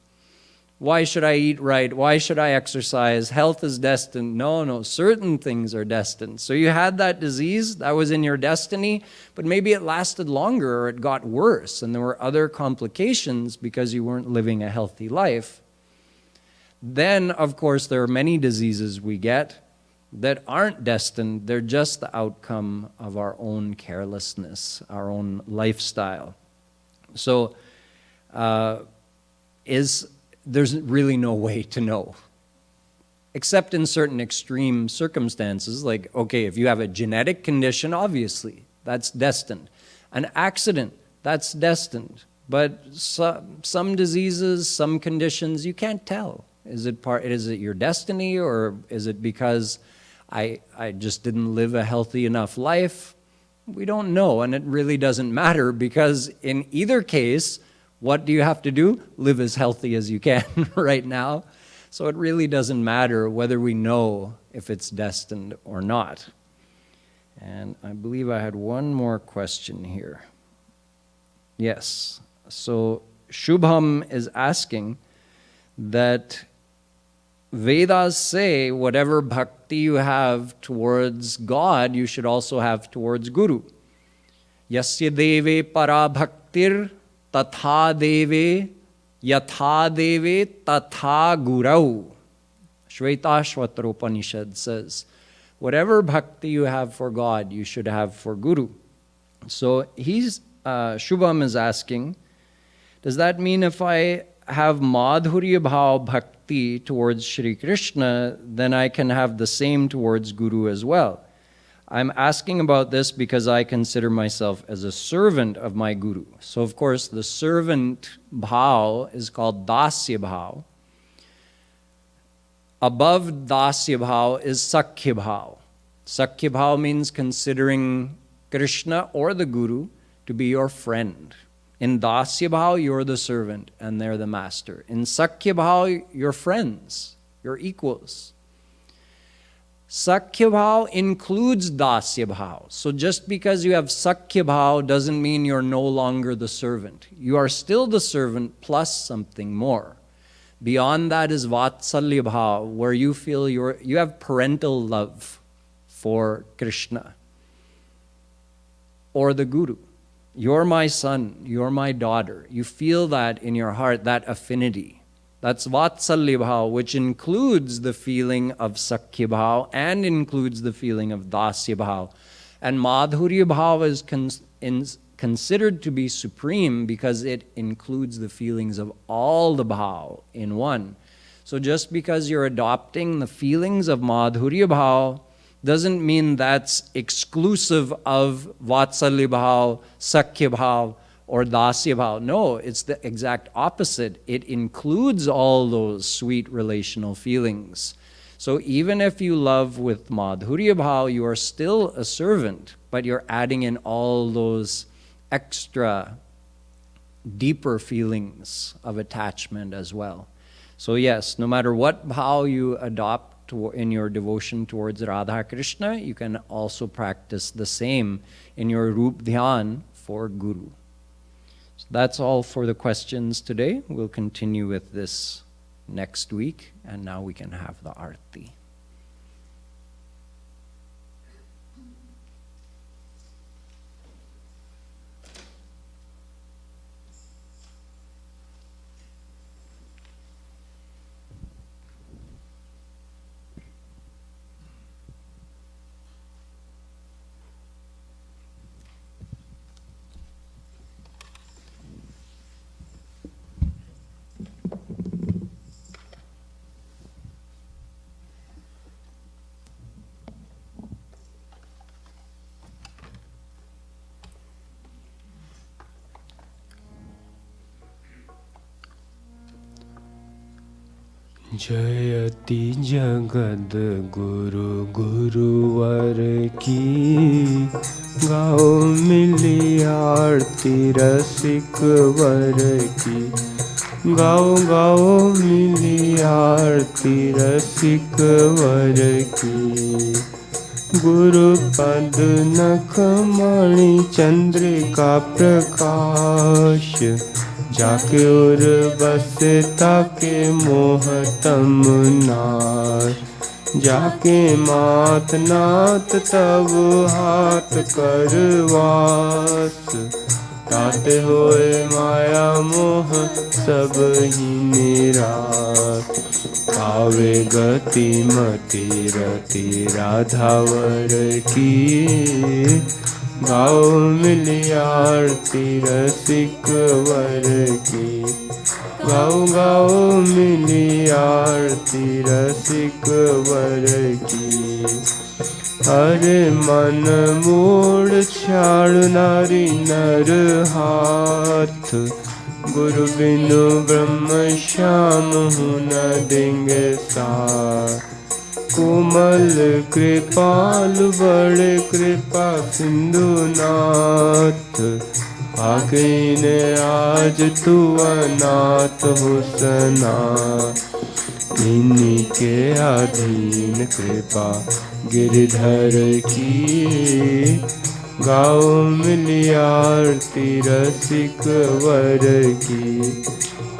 Why should I eat right? Why should I exercise? Health is destined. No, certain things are destined. So you had that disease, that was in your destiny, but maybe it lasted longer or it got worse and there were other complications because you weren't living a healthy life. Then, of course, there are many diseases we get that aren't destined. They're just the outcome of our own carelessness, our own lifestyle. So there's really no way to know, except in certain extreme circumstances. Like, okay, if you have a genetic condition, obviously, that's destined. An accident, that's destined. But some diseases, some conditions, you can't tell. Is it your destiny, or is it because I just didn't live a healthy enough life? We don't know, and it really doesn't matter, because in either case, what do you have to do? Live as healthy as you can right now. So it really doesn't matter whether we know if it's destined or not. And I believe I had one more question here. Yes. So Shubham is asking that Vedas say whatever bhakti you have towards God, you should also have towards Guru. Yasya deve para bhaktir tatha deve yatha deve tatha gurau. Shvetashvatra Upanishad says, whatever bhakti you have for God, you should have for Guru. So Shubham is asking, does that mean if I have madhurya bhav bhakti towards Shri Krishna, then I can have the same towards Guru as well? I'm asking about this because I consider myself as a servant of my Guru. So of course the servant bhav is called dasya bhav. Above dasya bhav is sakhya bhav. Sakhya bhav means considering Krishna or the Guru to be your friend. In dasya bhav, you're the servant and they're the master. In sakhya bhav, you're friends, you're equals. Sakhya bhav includes dasya bhav. So just because you have sakhya bhav doesn't mean you're no longer the servant. You are still the servant plus something more. Beyond that is Vatsalya Bhav, where you feel you have parental love for Krishna or the Guru. You're my son, you're my daughter. You feel that in your heart, that affinity. That's Vatsalya Bhav, which includes the feeling of Sakhya Bhav and includes the feeling of Dasya Bhav. And Madhurya Bhav is considered to be supreme because it includes the feelings of all the Bhav in one. So just because you're adopting the feelings of Madhurya Bhav doesn't mean that's exclusive of Vatsalya Bhav, Sakhya Bhav, or Dasya Bhav. No, it's the exact opposite. It includes all those sweet relational feelings. So even if you love with Madhurya Bhav, you are still a servant, but you're adding in all those extra, deeper feelings of attachment as well. So yes, no matter what bhav you adopt in your devotion towards Radha Krishna, you can also practice the same in your Rup Dhyan for Guru. So that's all for the questions today. We'll continue with this next week, and now we can have the Arti. जयति जगद्गुरु गुरुवर की, गाओ मिली आरती रसिक वर की। गाओ गाओ मिली आरती रसिक वर की। गुरु पद नख मणि चंद्रिका प्रकाश, जाके उर बसे ताके मोहतम नार। जाके मात नाथ तब हाथ करवास, ताते होए माया मोह सब ही निराश। आवे गति मति रति राधावर की, गाओ मिली आरती रसिक वर की। गाओ गाओ मिली आरती रसिक वर की। अरे मन मोड़ छाड़ नारी नर हाथ, गुरु बिनु ब्रह्म श्याम हूँ न देंगे साथ। कोमल कृपालु बड़े कृपा सिंधु नाथ, आगे ने आज तू अनाथ हो सना। इन्हीं के अधीन कृपा गिरधर की, गाओ मिली आरती रसिक वर की।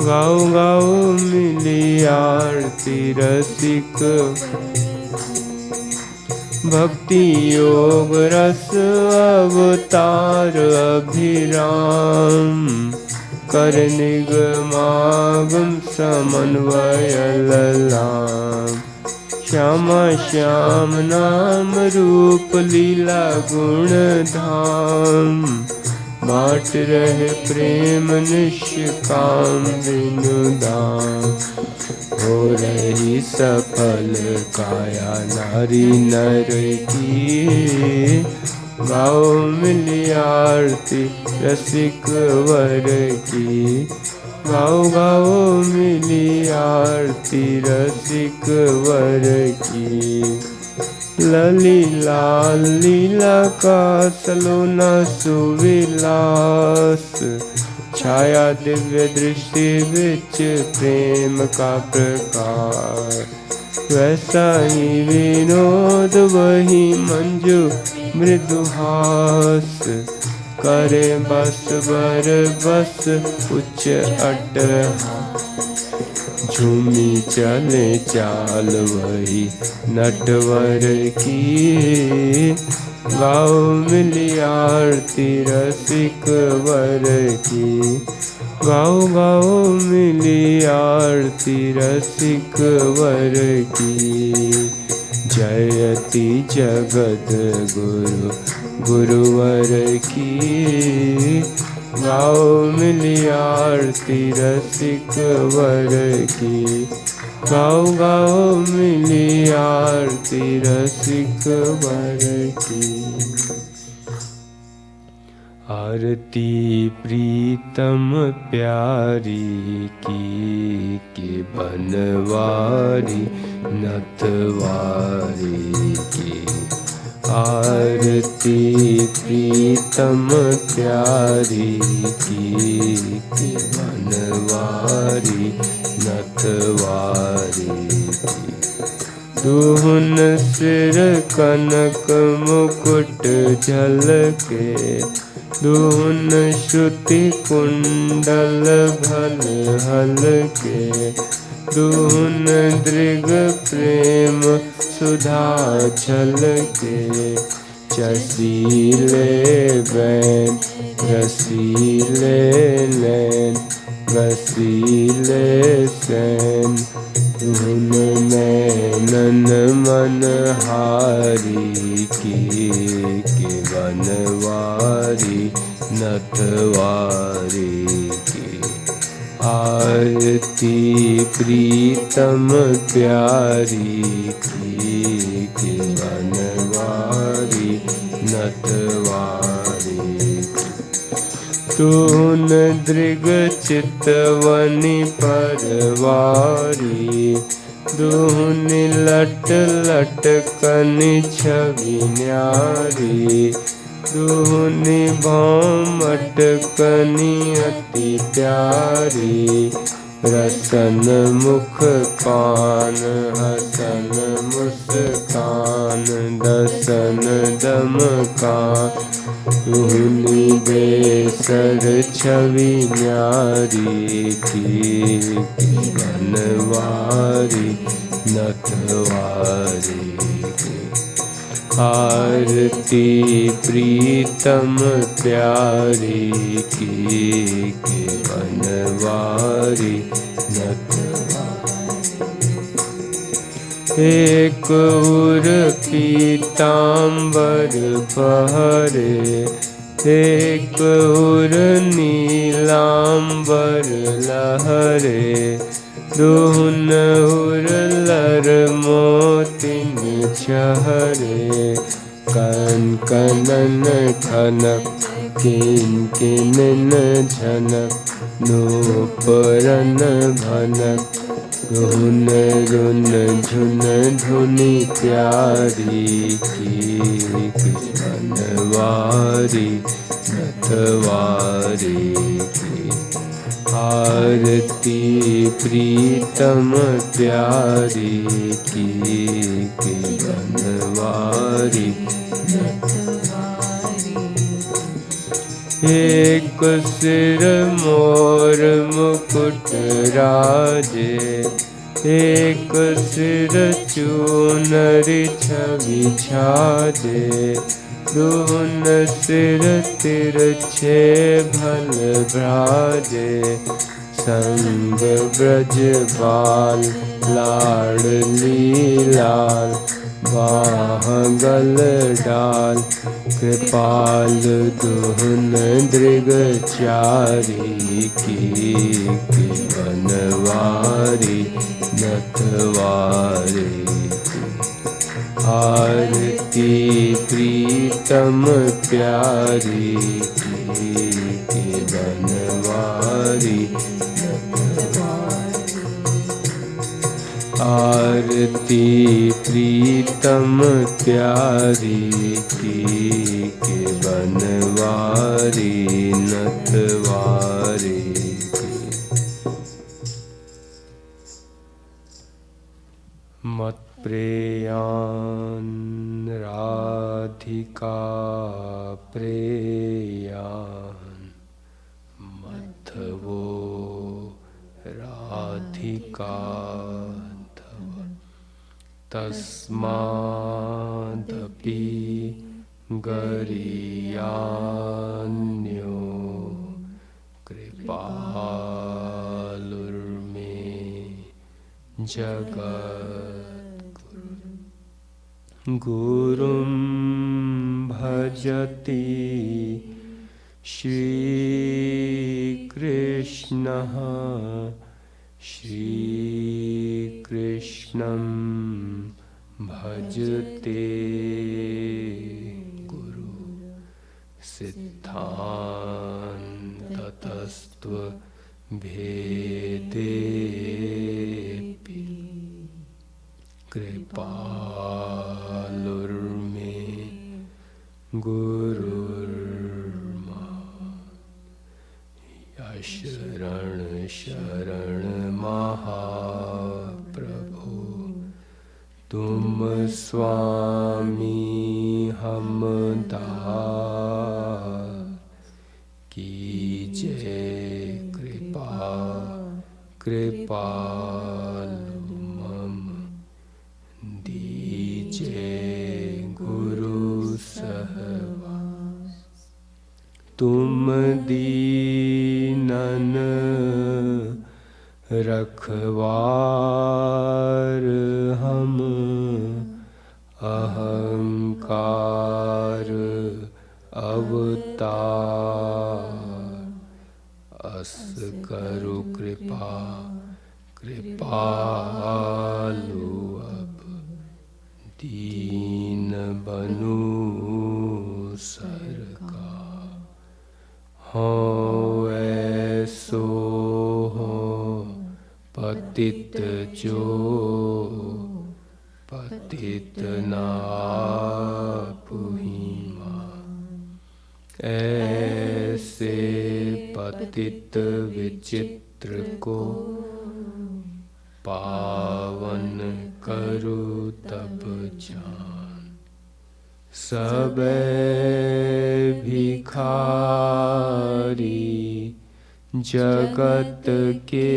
गाओ गाओ मिली आरती रसिक। भक्ति योग रस अवतार अभिराम, कर निगमागम समन्वय ललाम। श्यामा श्याम नाम रूप लीला गुण धाम, बाट रहे प्रेम निष्काम बिनु दाम। हो रही सफल काया नारी नर की, गाओ मिली आरती रसिक वर की। गाओ गाओ मिली आरती रसिक वर की। लली लाल लीला का सलोना सुविलास, छाया दिव्य दृष्टि विच प्रेम का प्रकाश। वैसा ही विनोद वही मंजू मृदुहास, करे बस बर बस उच्च अट्टहास। झूमी चले चाल वही नटवर की, गाओ मिली आरती रसिक वर की, गाओ गाओ मिली आरती रसिक वर की। जयति जगत गुरु गुरुवर की, गाओ मिली आरती रसिक वर की, गाओ गाओ मिली आरती रसिक वर की। आरती प्रीतम प्यारी की, के बनवारी नथवारी की। आरती प्रीतम प्यारी की, के बनवारी नथवारी की। दुहुन सिर कनक मुकुट झलके, दुहुन श्रुति कुंडल भल हलके, दुहुन दृग प्रेम सुधा छलके। चसीले बैन रसीले नैन, रसीले सैन, दुहुन नैनन मन हारी की, के बनवारी नथवारी की। आरती प्रीतम प्यारी की, के बनवारी नथवारी की। तून दृग चितवनी परवारी, दून लट लटकनि छवि न्यारी, दून भौम अटकनि अति प्यारी। रसन मुख पान हसन मुस्कान, दसन दमकान, दूनी बेसर छवि न्यारी की, बनवारी नथवारी की। आरती प्रीतम प्यारी की, के बनवारी नथवारी। एक उर पीताम्बर पहरे, एक उर नीलाम्बर लहरे, दून उर लर मोतिन छहरे। कन कनन खनक किन किनन झनक, नूपुरन भनक, रुन रुन झुन धुनि प्यारी की, बनवारी नथवारी की। आरती प्रीतम प्यारी की, के बनवारी नथवारी। एक सिर मोर मुकुट राजे, एक सिर चूनरी छवि छाजे, दून सिर तिरछे भल भ्राजे। संग ब्रज बाल लाडली लाल, बाह गल डाल, कृपाल दुहुन दृग चारी की, बनवारी नथवारी की। आरती प्रीतम प्यारी की, बनवारी नथवारी। आरती प्रीतम प्यारी की, बनवारी नथवारी की। मत प्रेयान राधिका प्रेयान, मधवो राधिका तव तस्मादपि गरीयान्यो कृपालुर्मे जगद्गुरु गुरुं भजति श्रीकृष्णः श्रीकृष्णं भजते गुरु सिद्धान्ततस्त्व भेदेपि कृपालुर्मे गुरुर्मा शरण शरण महाप्रभु तुम स्वामी हम दास कीजिए कृपा कृपालु मम दीजिए गुरु सहवास तुम दीनन रखवार हम अहंकार अवतार अस करु कृपा कृपालु अब दीन बनु सरकार हो ऐसो हो पतित जो पतित नापुहिमा ऐसे पतित विचित्र को पावन करु तब जान सब भिखारी जगत के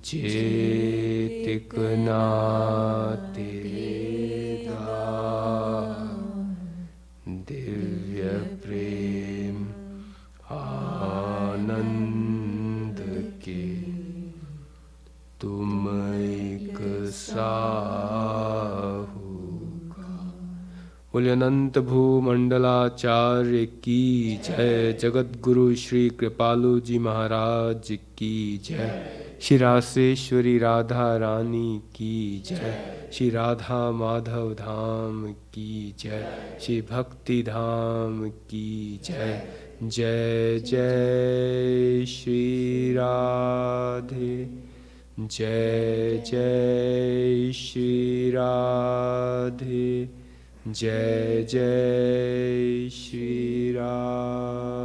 जेतिक नाते दिव्य प्रेम आनंद के तुम एक साहुका। बोले अनंत भूमंडलाचार्य की जय। जगद्गुरु श्री कृपालु जी महाराज की जय। श्री रासेश्वरी राधा रानी की जय। श्री राधा माधव धाम की जय। श्री भक्ति धाम की जय। जय जय श्री राधे जय जय श्री राधे जय जय श्री राधे।